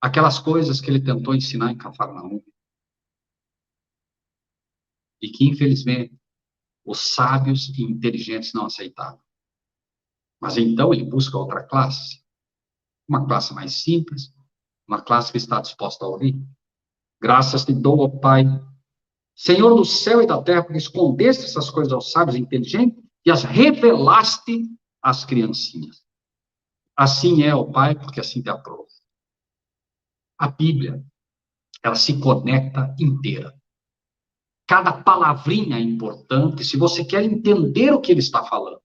Aquelas coisas que Ele tentou ensinar em Cafarnaum. E que, infelizmente, os sábios e inteligentes não aceitaram. Mas então ele busca outra classe. Uma classe mais simples, uma classe que está disposta a ouvir. Graças te dou, ó Pai, Senhor do céu e da terra, porque escondeste essas coisas aos sábios e inteligentes e as revelaste às criancinhas. Assim é, ó Pai, porque assim te aprova. A Bíblia, ela se conecta inteira. Cada palavrinha é importante se você quer entender o que ele está falando.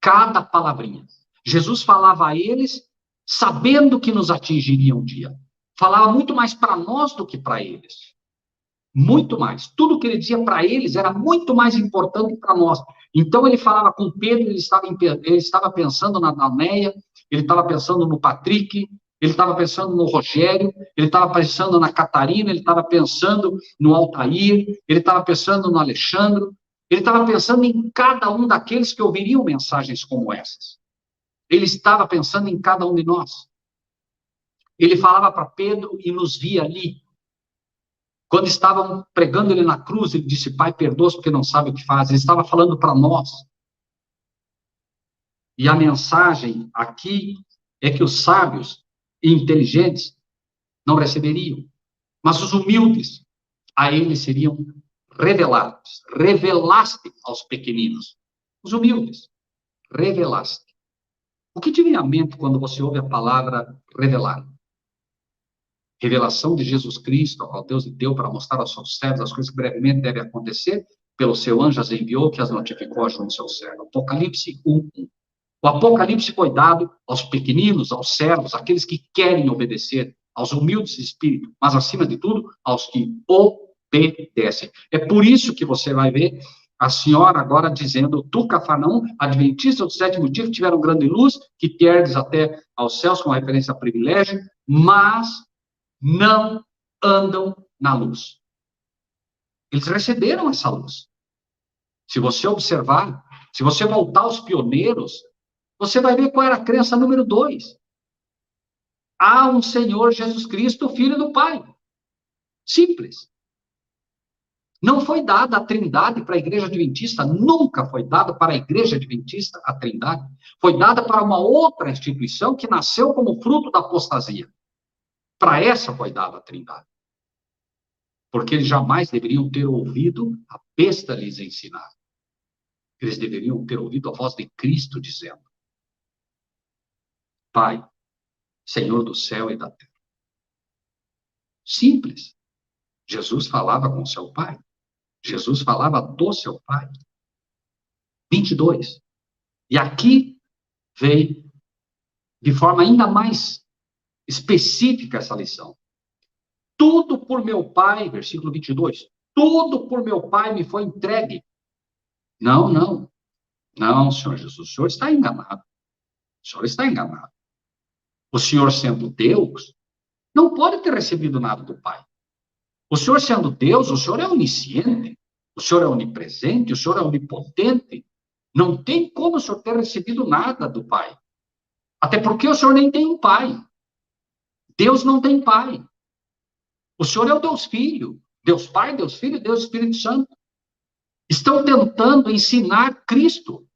Cada palavrinha. Jesus falava a eles sabendo que nos atingiria um dia. Falava muito mais para nós do que para eles. Muito mais. Tudo que ele dizia para eles era muito mais importante para nós. Então ele falava com Pedro, ele estava pensando na Danéia, ele estava pensando no Patrick, ele estava pensando no Rogério, ele estava pensando na Catarina, ele estava pensando no Altair, ele estava pensando no Alexandre, ele estava pensando em cada um daqueles que ouviriam mensagens como essas. Ele estava pensando em cada um de nós. Ele falava para Pedro e nos via ali. Quando estavam pregando ele na cruz, ele disse: Pai, perdoa-os porque não sabe o que faz. Ele estava falando para nós. E a mensagem aqui é que os sábios e inteligentes não receberiam, mas os humildes, a eles seriam revelados. Revelaste aos pequeninos. Os humildes, revelaste. O que te vem à mente quando você ouve a palavra revelar? Revelação de Jesus Cristo, ao qual Deus deu para mostrar aos seus servos as coisas que brevemente devem acontecer, pelo seu anjo as enviou, que as notificou junto ao seu servo. Apocalipse 1:1. O Apocalipse foi dado aos pequeninos, aos servos, àqueles que querem obedecer, aos humildes de espírito, mas, acima de tudo, aos que obedecem. É por isso que você vai ver a senhora agora dizendo, tu, Cafarnaum, adventista do sétimo dia, que tiveram grande luz, que te ergues até aos céus, com referência a privilégio, mas não andam na luz. Eles receberam essa luz. Se você observar, se você voltar aos pioneiros, você vai ver qual era a crença número 2. Há um Senhor Jesus Cristo, Filho do Pai. Simples. Não foi dada a Trindade para a Igreja Adventista, nunca foi dada para a Igreja Adventista a Trindade. Foi dada para uma outra instituição que nasceu como fruto da apostasia. Para essa foi dada a Trindade. Porque eles jamais deveriam ter ouvido a besta lhes ensinar. Eles deveriam ter ouvido a voz de Cristo dizendo: Pai, Senhor do céu e da terra. Simples. Jesus falava com seu Pai. Jesus falava do seu Pai. 22. E aqui veio de forma ainda mais específica essa lição. Tudo por meu Pai, versículo 22, tudo por meu Pai me foi entregue. Não, não. Não, Senhor Jesus, o Senhor está enganado. O Senhor está enganado. O Senhor, sendo Deus, não pode ter recebido nada do Pai. O Senhor, sendo Deus, o Senhor é onisciente, o Senhor é onipresente, o Senhor é onipotente. Não tem como o Senhor ter recebido nada do Pai. Até porque o Senhor nem tem um Pai. Deus não tem Pai. O Senhor é o Deus Filho. Deus Pai, Deus Filho, Deus Espírito Santo. Estão tentando ensinar Cristo.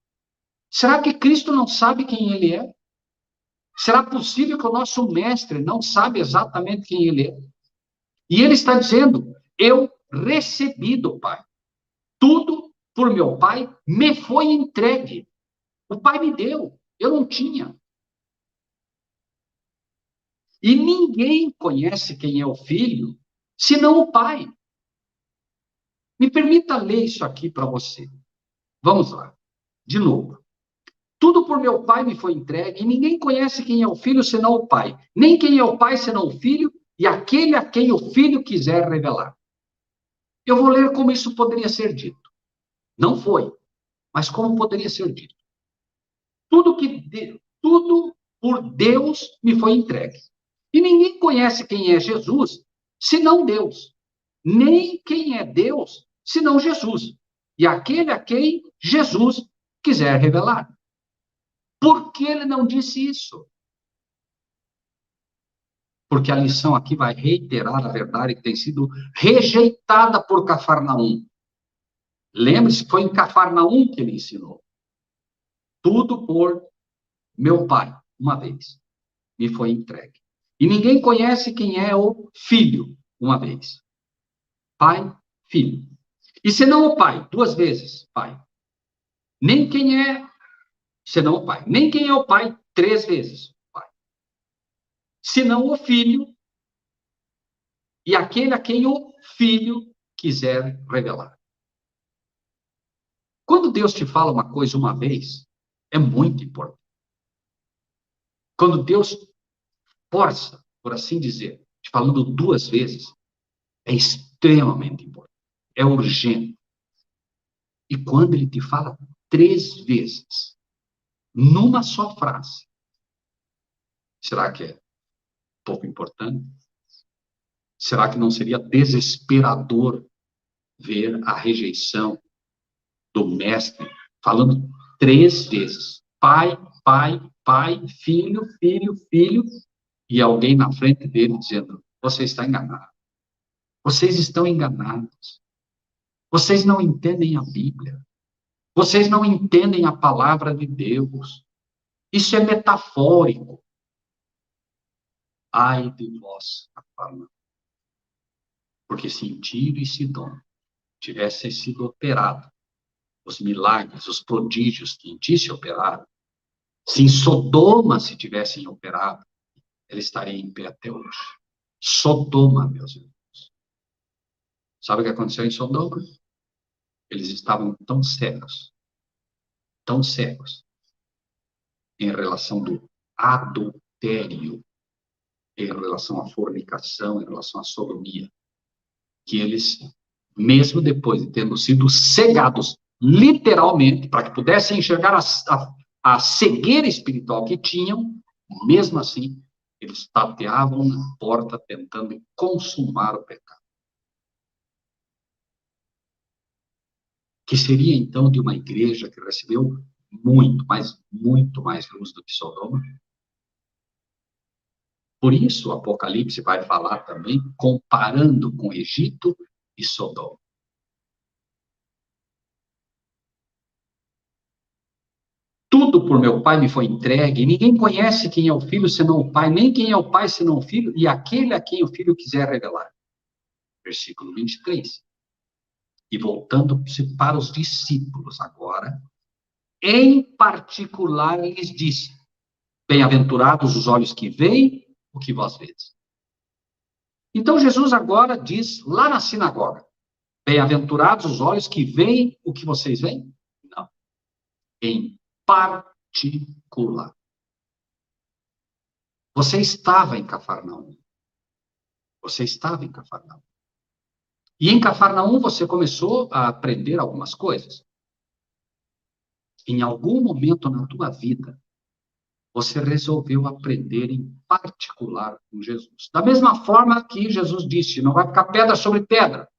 Será que Cristo não sabe quem Ele é? Será possível que o nosso mestre não sabe exatamente quem Ele é? E Ele está dizendo, eu recebi do Pai. Tudo por meu Pai me foi entregue. O Pai me deu, eu não tinha. E ninguém conhece quem é o Filho, senão o Pai. Me permita ler isso aqui para você. Vamos lá. De novo. Tudo por meu Pai me foi entregue, e ninguém conhece quem é o Filho, senão o Pai. Nem quem é o Pai, senão o Filho, e aquele a quem o Filho quiser revelar. Eu vou ler como isso poderia ser dito. Não foi, mas como poderia ser dito. Tudo por Deus me foi entregue. E ninguém conhece quem é Jesus, senão Deus. Nem quem é Deus, senão Jesus. E aquele a quem Jesus quiser revelar. Por que ele não disse isso? Porque a lição aqui vai reiterar a verdade que tem sido rejeitada por Cafarnaum. Lembre-se, foi em Cafarnaum que ele ensinou. Tudo por meu Pai, uma vez, me foi entregue. E ninguém conhece quem é o Filho, uma vez. Pai, Filho. E senão o Pai, duas vezes, Pai. Nem quem é, senão o Pai. Nem quem é o Pai, três vezes, Pai. Senão o Filho, e aquele a quem o Filho quiser revelar. Quando Deus te fala uma coisa uma vez, é muito importante. Quando Deus força, por assim dizer, te falando duas vezes, é extremamente importante. É urgente. E quando ele te fala três vezes, numa só frase, será que é pouco importante? Será que não seria desesperador ver a rejeição do mestre falando três vezes? Pai, pai, pai, filho, filho, filho, e alguém na frente dele dizendo, você está enganado. Vocês estão enganados. Vocês não entendem a Bíblia. Vocês não entendem a palavra de Deus. Isso é metafórico. Ai de vós, Cafarnaum. Porque se em Tiro e Sidom tivessem sido operados os milagres, os prodígios que em ti se operaram, se em Sodoma se tivessem operado, ele estaria em pé até hoje. Sodoma, meus irmãos. Sabe o que aconteceu em Sodoma? Eles estavam tão cegos, em relação do adultério, em relação à fornicação, em relação à sodomia, que eles mesmo depois de tendo sido cegados, literalmente, para que pudessem enxergar a cegueira espiritual que tinham, mesmo assim, eles tateavam na porta tentando consumar o pecado. Que seria, então, de uma igreja que recebeu muito mais luz do que Sodoma? Por isso, o Apocalipse vai falar também comparando com Egito e Sodoma. Tudo por meu Pai me foi entregue, e ninguém conhece quem é o Filho senão o Pai, nem quem é o Pai senão o Filho, e aquele a quem o Filho quiser revelar. Versículo 23. E voltando-se para os discípulos agora, em particular lhes disse, bem-aventurados os olhos que veem o que vós vedes. Então Jesus agora diz lá na sinagoga, bem-aventurados os olhos que veem o que vocês veem? Não. Em particular. Você estava em Cafarnaum. Você estava em Cafarnaum. E em Cafarnaum você começou a aprender algumas coisas. Em algum momento na tua vida, você resolveu aprender em particular com Jesus. Da mesma forma que Jesus disse, não vai ficar pedra sobre pedra.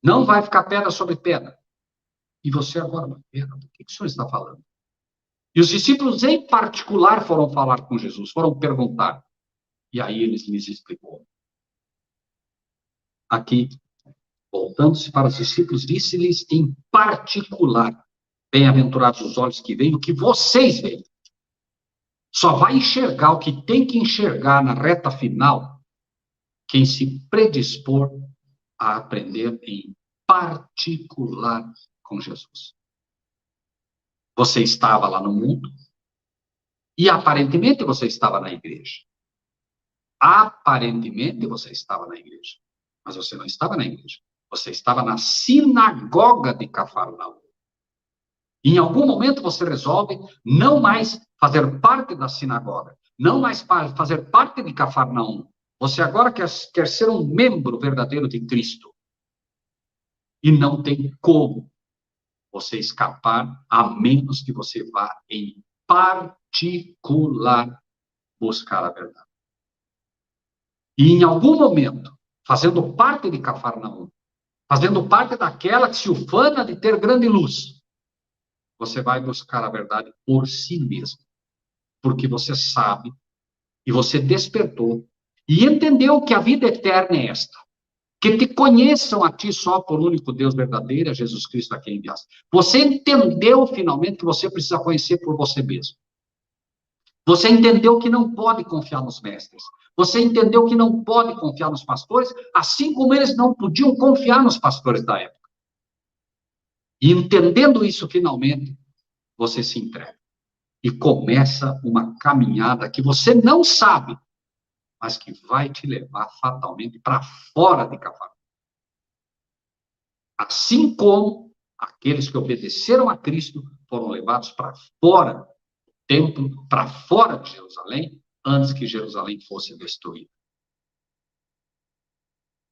Não vai ficar pedra sobre pedra. E você agora, do que o senhor está falando? E os discípulos, em particular, foram falar com Jesus, foram perguntar. E aí eles lhes explicou. Aqui, voltando-se para os discípulos, disse-lhes em particular, bem-aventurados os olhos que veem o que vocês veem. Só vai enxergar o que tem que enxergar na reta final quem se predispor a aprender em particular com Jesus. Você estava lá no mundo e aparentemente você estava na igreja. Aparentemente você estava na igreja, mas você não estava na igreja. Você estava na sinagoga de Cafarnaum. Em algum momento você resolve não mais fazer parte da sinagoga, não mais fazer parte de Cafarnaum. Você agora quer ser um membro verdadeiro de Cristo. E não tem como você escapar, a menos que você vá em particular buscar a verdade. E em algum momento, fazendo parte de Cafarnaum, fazendo parte daquela que se ufana de ter grande luz, você vai buscar a verdade por si mesmo. Porque você sabe, e você despertou, e entendeu que a vida eterna é esta. Que te conheçam a ti só por único Deus verdadeiro, a Jesus Cristo a quem enviaste. Você entendeu finalmente que você precisa conhecer por você mesmo. Você entendeu que não pode confiar nos mestres. Você entendeu que não pode confiar nos pastores, assim como eles não podiam confiar nos pastores da época. E entendendo isso finalmente, você se entrega. E começa uma caminhada que você não sabe, mas que vai te levar fatalmente para fora de Cafarnaum. Assim como aqueles que obedeceram a Cristo foram levados para fora do templo, para fora de Jerusalém, antes que Jerusalém fosse destruída.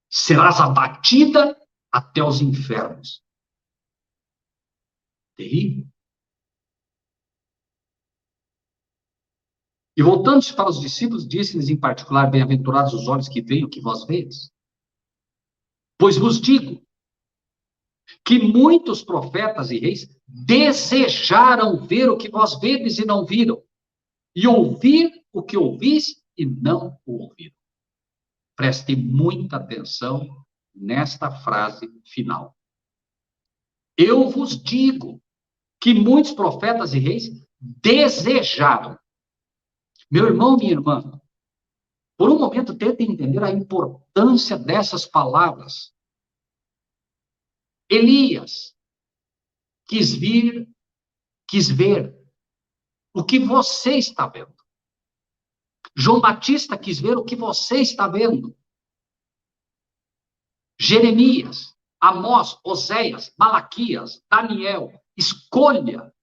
Serás abatida até os infernos. Terrível. E voltando-se para os discípulos, disse-lhes em particular, bem-aventurados os olhos que veem o que vós vedes. Pois vos digo que muitos profetas e reis desejaram ver o que vós vedes e não viram, e ouvir o que ouvis e não o ouviram. Preste muita atenção nesta frase final. Eu vos digo que muitos profetas e reis desejaram. Meu irmão, minha irmã, por um momento tente entender a importância dessas palavras. Elias quis ver o que você está vendo. João Batista quis ver o que você está vendo. Jeremias, Amós, Oséias, Malaquias, Daniel, escolha.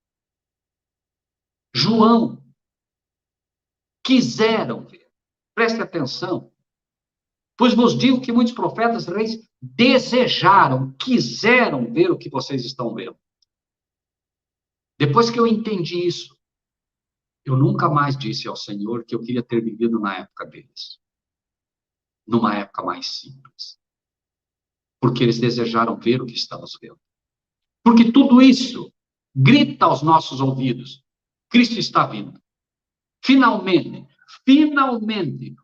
João quiseram ver. Preste atenção. Pois vos digo que muitos profetas e reis desejaram, quiseram ver o que vocês estão vendo. Depois que eu entendi isso, eu nunca mais disse ao Senhor que eu queria ter vivido na época deles. Numa época mais simples. Porque eles desejaram ver o que estamos vendo. Porque tudo isso grita aos nossos ouvidos: Cristo está vindo. Finalmente,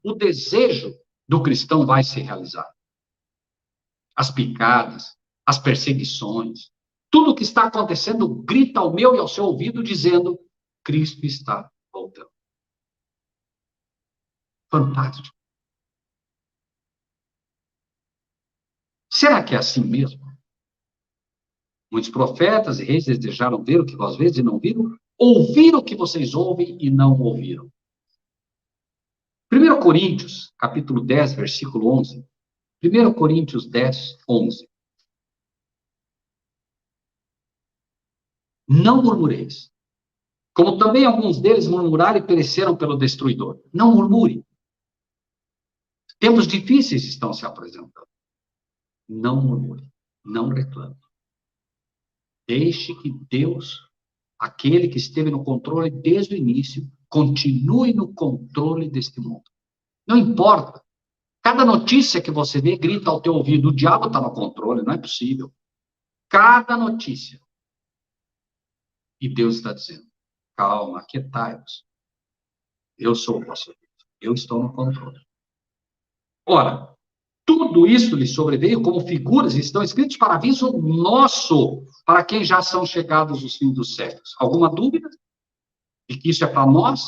o desejo do cristão vai se realizar. As picadas, as perseguições, tudo o que está acontecendo grita ao meu e ao seu ouvido dizendo: Cristo está voltando. Fantástico. Será que é assim mesmo? Muitos profetas e reis desejaram ver o que vós vedes e não viram, ouvir o que vocês ouvem e não ouviram. 1 Coríntios, capítulo 10, versículo 11. 1 Coríntios 10, 11. Não murmureis, como também alguns deles murmuraram e pereceram pelo destruidor. Não murmure. Tempos difíceis estão se apresentando. Não murmure, não reclame. Deixe que Deus, aquele que esteve no controle desde o início, continue no controle deste mundo. Não importa. Cada notícia que você vê grita ao teu ouvido: o diabo está no controle, não é possível. Cada notícia. E Deus está dizendo: calma, aquietai-vos. Eu sou o vosso Deus. Eu estou no controle. Ora, tudo isso lhe sobreveio como figuras e estão escritos para aviso nosso, para quem já são chegados os fins dos séculos. Alguma dúvida? De que isso é para nós?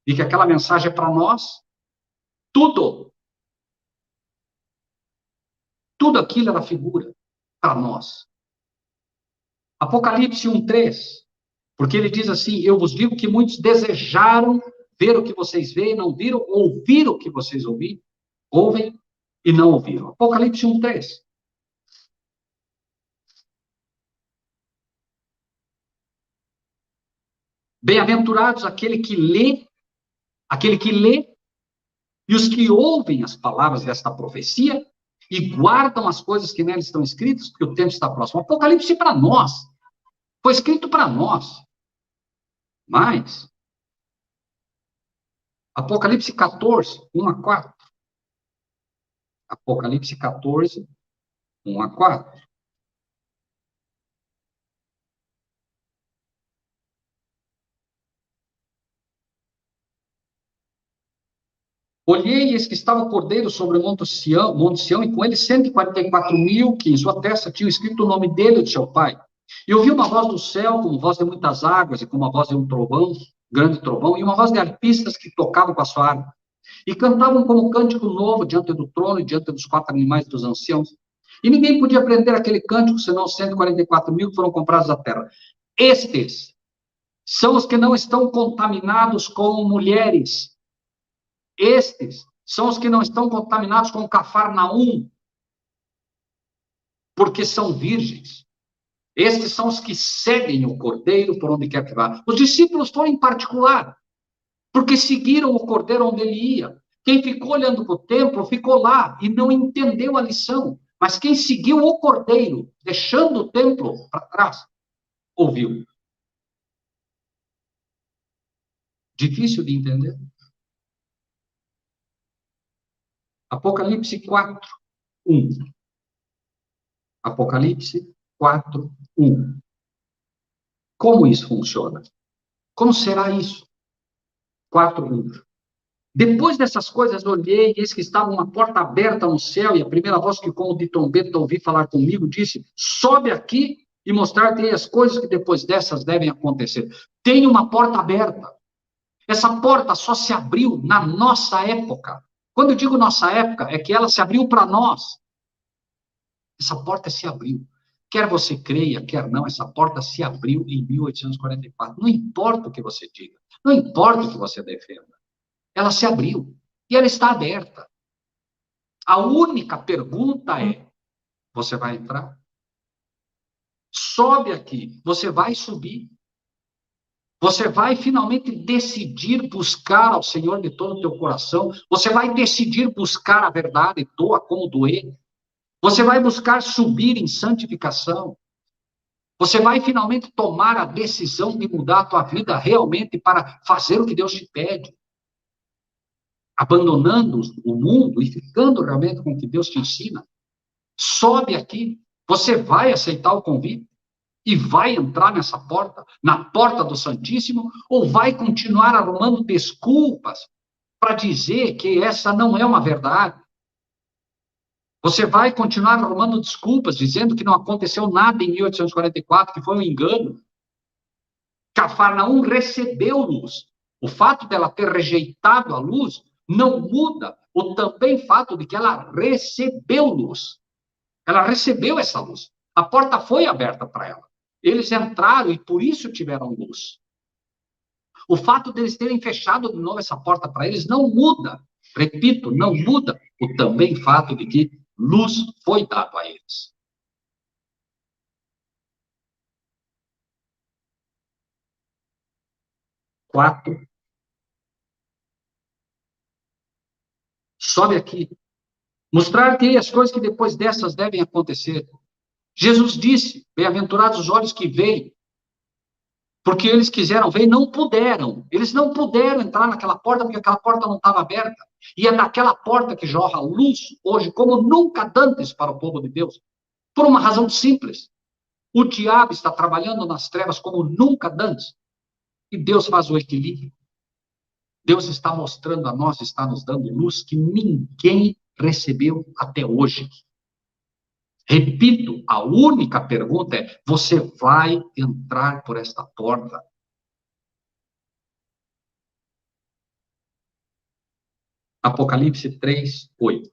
De que aquela mensagem é para nós? Tudo. Tudo aquilo era figura para nós. Apocalipse 1:3. Porque ele diz assim: eu vos digo que muitos desejaram ver o que vocês veem, não viram, ouvir o que vocês ouvem e não ouviram. Apocalipse 1:3. Bem-aventurados aquele que lê, e os que ouvem as palavras desta profecia e guardam as coisas que nelas estão escritas, porque o tempo está próximo. Apocalipse para nós. Foi escrito para nós. Mas, Apocalipse 14, 1-4. Apocalipse 14, 1-4. Olhei, e eis que estava o cordeiro sobre o Monte Sião, e com ele 144.000, que em sua testa tinham escrito o nome dele e de seu pai. E ouvi uma voz do céu, como voz de muitas águas, e como a voz de um trovão, grande trovão, e uma voz de arpistas que tocavam com a sua harpa. E cantavam como cântico novo diante do trono e diante dos 4 animais dos anciãos. E ninguém podia aprender aquele cântico, senão os 144.000 que foram comprados da terra. Estes são os que não estão contaminados com mulheres. Estes são os que não estão contaminados com Cafarnaum, porque são virgens. Estes são os que seguem o Cordeiro por onde quer que vá. Os discípulos foram em particular, porque seguiram o Cordeiro onde ele ia. Quem ficou olhando para o templo ficou lá e não entendeu a lição. Mas quem seguiu o Cordeiro, deixando o templo para trás, ouviu. Difícil de entender? Apocalipse 4, 1. Apocalipse 4, 1. Como isso funciona? Como será isso? 4, 1. Depois dessas coisas, olhei, e eis que estava uma porta aberta no céu, e a primeira voz que, como de trombeta, ouvi falar comigo, disse: sobe aqui e mostrar-te as coisas que depois dessas devem acontecer. Tem uma porta aberta. Essa porta só se abriu na nossa época. Quando eu digo nossa época, é que ela se abriu para nós. Essa porta se abriu. Quer você creia, quer não, essa porta se abriu em 1844. Não importa o que você diga, não importa o que você defenda. Ela se abriu e ela está aberta. A única pergunta é: você vai entrar? Sobe aqui, você vai subir. Você vai finalmente decidir buscar ao Senhor de todo o teu coração. Você vai decidir buscar a verdade, doa como doer. Você vai buscar subir em santificação. Você vai finalmente tomar a decisão de mudar a tua vida realmente para fazer o que Deus te pede. Abandonando o mundo e ficando realmente com o que Deus te ensina. Sobe aqui. Você vai aceitar o convite e vai entrar nessa porta, na porta do Santíssimo, ou vai continuar arrumando desculpas para dizer que essa não é uma verdade? Você vai continuar arrumando desculpas, dizendo que não aconteceu nada em 1844, que foi um engano. Cafarnaum recebeu luz. O fato dela ter rejeitado a luz não muda o também fato de que ela recebeu luz. Ela recebeu essa luz. A porta foi aberta para ela. Eles entraram e por isso tiveram luz. O fato deles terem fechado de novo essa porta para eles não muda. Repito, não muda o também fato de que luz foi dado a eles. Quatro. Sobe aqui. Mostrar-te as coisas que depois dessas devem acontecer. Jesus disse, bem-aventurados os olhos que veem, porque eles quiseram ver e não puderam. Eles não puderam entrar naquela porta porque aquela porta não estava aberta. E é daquela porta que jorra luz hoje, como nunca dantes para o povo de Deus. Por uma razão simples. O diabo está trabalhando nas trevas como nunca dantes. E Deus faz o equilíbrio. Deus está mostrando a nós, está nos dando luz que ninguém recebeu até hoje. Repito, a única pergunta é: você vai entrar por esta porta? Apocalipse 3:8.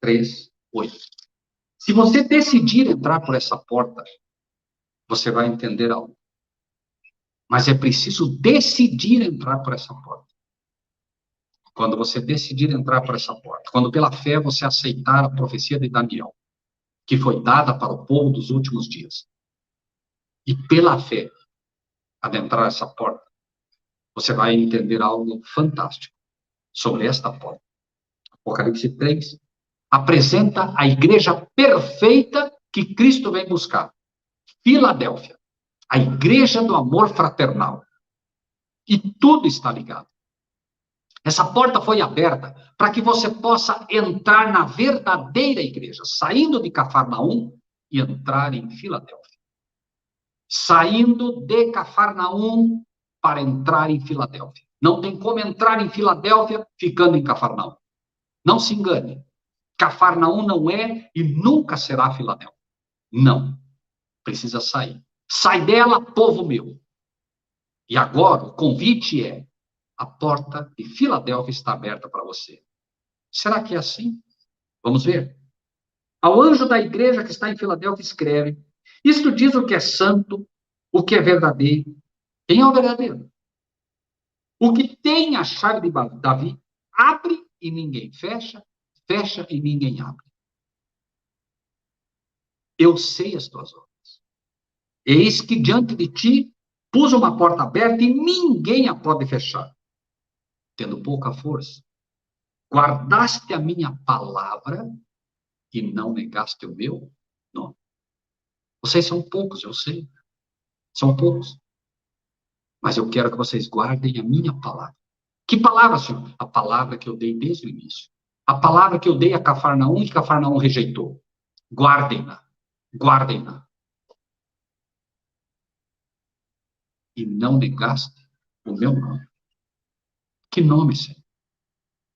3:8. Se você decidir entrar por essa porta, você vai entender algo. Mas é preciso decidir entrar por essa porta. Quando você decidir entrar por essa porta, quando pela fé você aceitar a profecia de Daniel, que foi dada para o povo dos últimos dias, e pela fé adentrar essa porta, você vai entender algo fantástico sobre esta porta. Apocalipse 3 apresenta a igreja perfeita que Cristo vem buscar. Filadélfia, a igreja do amor fraternal. E tudo está ligado. Essa porta foi aberta para que você possa entrar na verdadeira igreja, saindo de Cafarnaum e entrar em Filadélfia. Saindo de Cafarnaum para entrar em Filadélfia. Não tem como entrar em Filadélfia ficando em Cafarnaum. Não se engane. Cafarnaum não é e nunca será Filadélfia. Não. Precisa sair. Sai dela, povo meu. E agora o convite é: a porta de Filadélfia está aberta para você. Será que é assim? Vamos ver. Ao anjo da igreja que está em Filadélfia escreve: isto diz o que é santo, o que é verdadeiro. Quem é o verdadeiro? O que tem a chave de Davi, abre e ninguém fecha, fecha e ninguém abre. Eu sei as tuas obras. Eis que diante de ti pus uma porta aberta e ninguém a pode fechar. Tendo pouca força, guardaste a minha palavra e não negaste o meu nome. Vocês são poucos, eu sei. São poucos. Mas eu quero que vocês guardem a minha palavra. Que palavra, Senhor? A palavra que eu dei desde o início. A palavra que eu dei a Cafarnaum e Cafarnaum rejeitou. Guardem-na. Guardem-na. E não negaste o meu nome. Que nome, Senhor?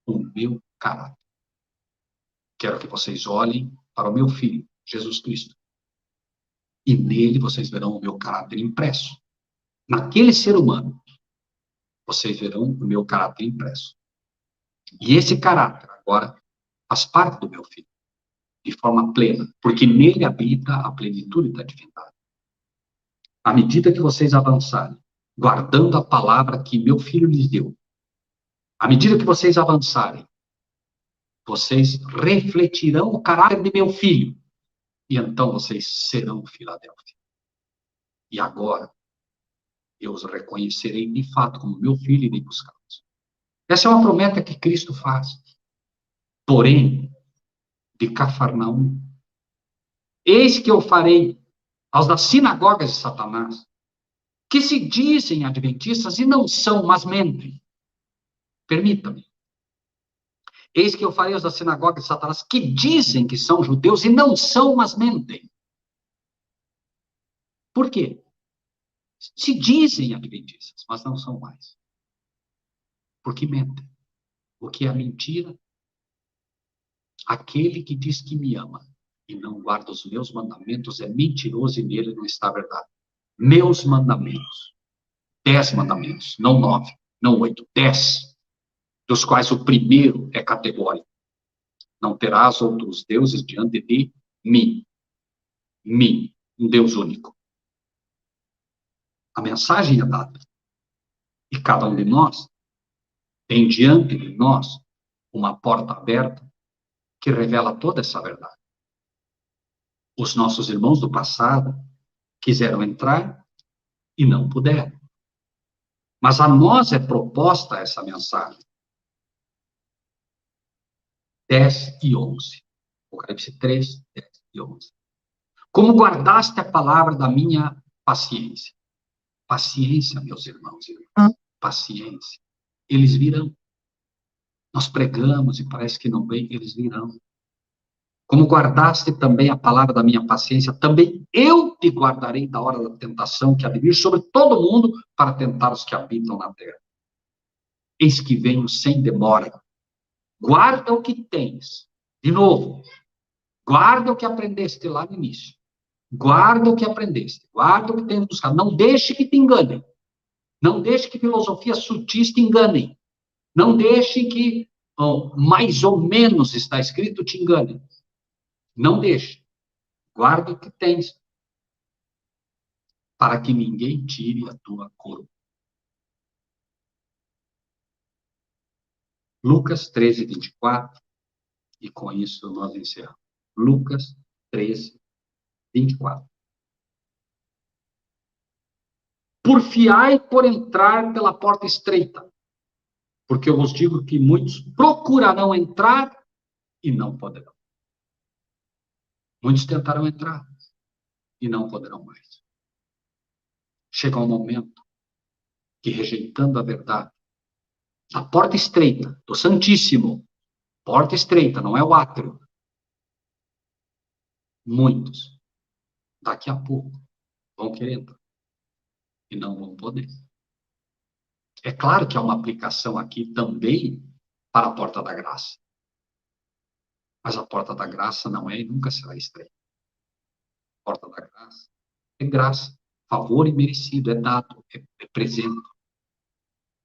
O meu caráter. Quero que vocês olhem para o meu Filho, Jesus Cristo. E nele vocês verão o meu caráter impresso. Naquele ser humano, vocês verão o meu caráter impresso. E esse caráter, agora, faz parte do meu Filho, de forma plena, porque nele habita a plenitude da divindade. À medida que vocês avançarem, guardando a palavra que meu Filho lhes deu, à medida que vocês avançarem, vocês refletirão o caráter de meu Filho, e então vocês serão Filadélfia. E agora, eu os reconhecerei de fato como meu filho e irei buscá-los. Essa é uma promessa que Cristo faz. Porém, de Cafarnaum, eis que eu farei aos das sinagogas de Satanás, que se dizem adventistas e não são, mas mentem. Permita-me. Eis que eu farei aos da sinagoga de Satanás, que dizem que são judeus e não são, mas mentem. Por quê? Se dizem adventistas, mas não são mais. Porque mentem. O que é a mentira? Aquele que diz que me ama e não guarda os meus mandamentos é mentiroso e nele não está a verdade. Meus mandamentos. 10 mandamentos, não 9, não 8, 10. Dos quais o primeiro é categórico. Não terás outros deuses diante de mim. Mim, um Deus único. A mensagem é dada. E cada um de nós tem diante de nós uma porta aberta que revela toda essa verdade. Os nossos irmãos do passado quiseram entrar e não puderam. Mas a nós é proposta essa mensagem. 10 e 11. Apocalipse 3, 10 e 11. Como guardaste a palavra da minha paciência. Paciência, meus irmãos e irmãs. Paciência. Eles virão. Nós pregamos e parece que não vem, eles virão. Como guardaste também a palavra da minha paciência, também eu te guardarei da hora da tentação que há de vir sobre todo mundo para tentar os que habitam na terra. Eis que venho sem demora. Guarda o que tens. De novo, guarda o que aprendeste lá no início. Guarda o que aprendeste. Guarda o que tens buscado. Não deixe que te enganem. Não deixe que filosofias sutis te enganem. Não deixe que mais ou menos está escrito te engane. Não deixe. Guarda o que tens. Para que ninguém tire a tua coroa. Lucas 13, 24. E com isso nós encerramos. Lucas 13, 24. Porfiai por entrar pela porta estreita, porque eu vos digo que muitos procurarão entrar e não poderão. Muitos tentarão entrar e não poderão mais. Chega um momento que, rejeitando a verdade, a porta estreita do Santíssimo, porta estreita, não é o átrio, muitos, daqui a pouco, vão querer entrar e não vão poder. É claro que há uma aplicação aqui também para a porta da graça. Mas a porta da graça não é e nunca será estreita. A porta da graça é graça, favor imerecido, é dado, é presente.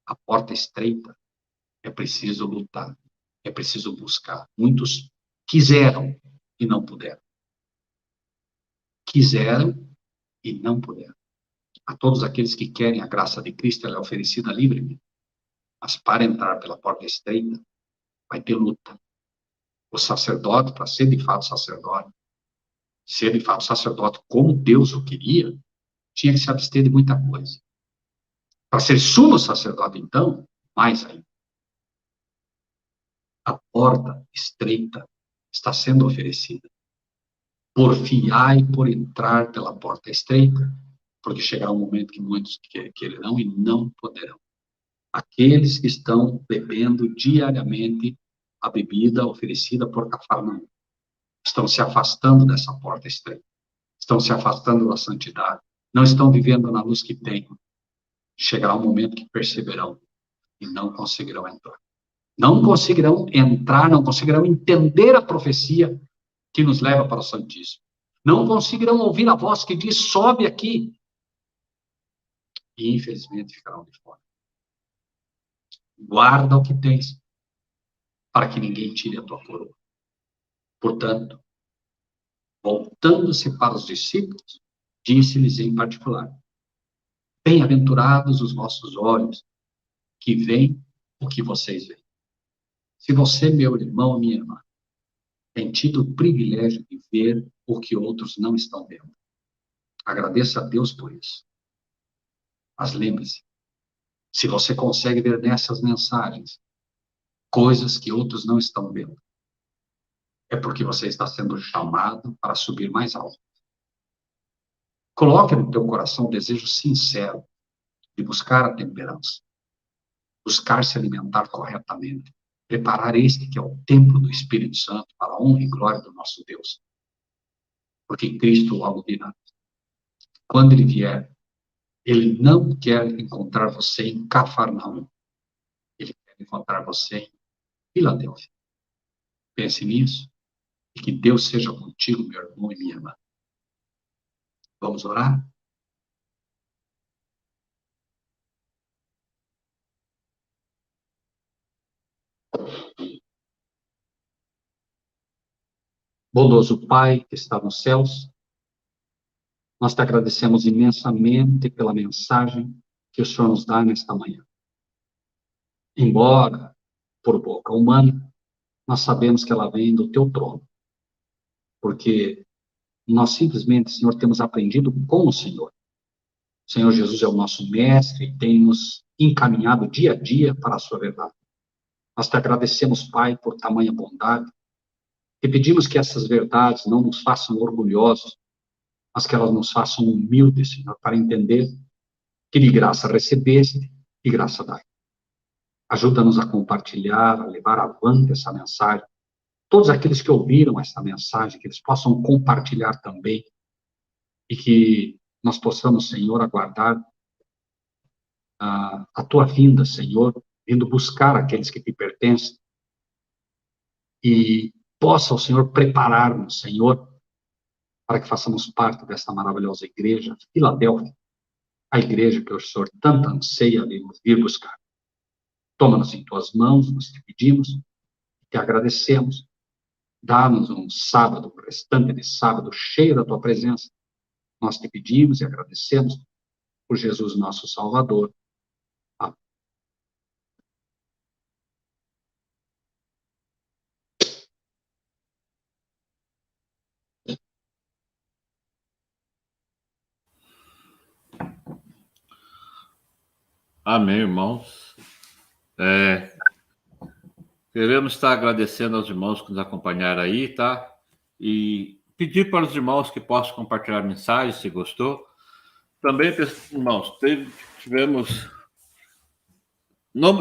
A porta estreita é preciso lutar, é preciso buscar. Muitos quiseram e não puderam. Quiseram e não puderam. A todos aqueles que querem a graça de Cristo, ela é oferecida livremente. Mas para entrar pela porta estreita, vai ter luta. O sacerdote, para ser de fato sacerdote, ser de fato sacerdote como Deus o queria, tinha que se abster de muita coisa. Para ser sumo sacerdote, então, mais ainda. A porta estreita está sendo oferecida. Porfiai por entrar pela porta estreita, porque chegará um momento que muitos quererão e não poderão. Aqueles que estão bebendo diariamente a bebida oferecida por Cafarnaum estão se afastando dessa porta estreita, estão se afastando da santidade, não estão vivendo na luz que têm. Chegará um momento que perceberão e não conseguirão entrar. Não conseguirão entrar, não conseguirão entender a profecia que nos leva para o Santíssimo. Não conseguirão ouvir a voz que diz, sobe aqui. E, infelizmente, ficarão de fora. Guarda o que tens, para que ninguém tire a tua coroa. Portanto, voltando-se para os discípulos, disse-lhes em particular, bem-aventurados os vossos olhos, que veem o que vocês veem. Se você, meu irmão, minha irmã, tem tido o privilégio de ver o que outros não estão vendo, agradeça a Deus por isso. Mas lembre-se, se você consegue ver nessas mensagens coisas que outros não estão vendo, é porque você está sendo chamado para subir mais alto. Coloque no teu coração o desejo sincero de buscar a temperança, buscar se alimentar corretamente, preparar este que é o templo do Espírito Santo para a honra e glória do nosso Deus. Porque Cristo logo dirá, quando ele vier, ele não quer encontrar você em Cafarnaum, ele quer encontrar você em Filadélfia. Pense nisso e que Deus seja contigo, meu irmão e minha irmã. Vamos orar? Bondoso Pai que está nos céus, nós te agradecemos imensamente pela mensagem que o Senhor nos dá nesta manhã. Embora por boca humana, nós sabemos que ela vem do teu trono, porque nós simplesmente, Senhor, temos aprendido com o Senhor. O Senhor Jesus é o nosso mestre e tem nos encaminhado dia a dia para a sua verdade. Nós te agradecemos, Pai, por tamanha bondade, e pedimos que essas verdades não nos façam orgulhosos, mas que elas nos façam humildes, Senhor, para entender que de graça recebeste, de graça dai. Ajuda-nos a compartilhar, a levar avante essa mensagem. Todos aqueles que ouviram essa mensagem, que eles possam compartilhar também, e que nós possamos, Senhor, aguardar a tua vinda, Senhor, vindo buscar aqueles que te pertencem, e possa o Senhor preparar-nos, Senhor, para que façamos parte desta maravilhosa igreja, Filadélfia, a igreja que o Senhor tanto anseia vir buscar. Toma-nos em tuas mãos, nós te pedimos, te agradecemos. Dá-nos um sábado, um restante de sábado, cheio da tua presença. Nós te pedimos e agradecemos por Jesus, nosso Salvador. Amém. Amém, irmãos. Queremos estar agradecendo aos irmãos que nos acompanharam aí, tá? E pedir para os irmãos que possam compartilhar mensagens, se gostou. Também, irmãos, tivemos...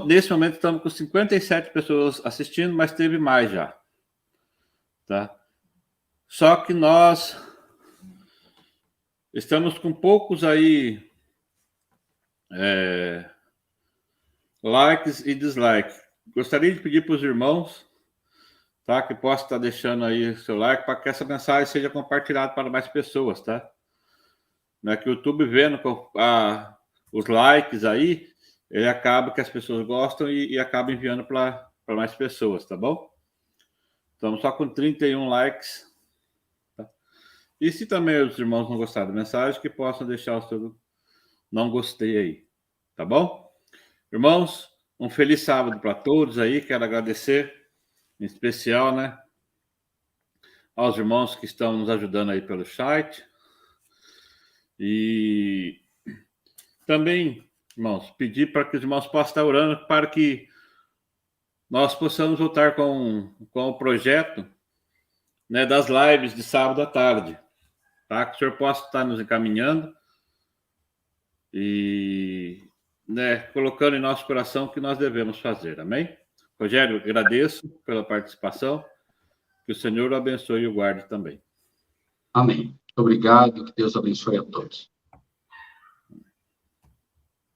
Nesse momento estamos com 57 pessoas assistindo, mas teve mais já. Tá? Só que nós estamos com poucos aí likes e dislikes. Gostaria de pedir para os irmãos, tá, que possam estar deixando aí o seu like para que essa mensagem seja compartilhada para mais pessoas, tá? Não é que o YouTube vendo os likes aí, ele acaba que as pessoas gostam e acaba enviando para mais pessoas, tá bom? Estamos só com 31 likes. Tá? E se também os irmãos não gostaram da mensagem, que possam deixar o seu não gostei aí, tá bom? Irmãos, um feliz sábado para todos aí. Quero agradecer, em especial, né, aos irmãos que estão nos ajudando aí pelo chat. E também, irmãos, pedir para que os irmãos possam estar orando para que nós possamos voltar com o projeto, né, das lives de sábado à tarde, tá? Que o senhor possa estar nos encaminhando e, né, colocando em nosso coração o que nós devemos fazer, amém? Rogério, agradeço pela participação, que o Senhor o abençoe e o guarde também. Amém. Obrigado, que Deus abençoe a todos.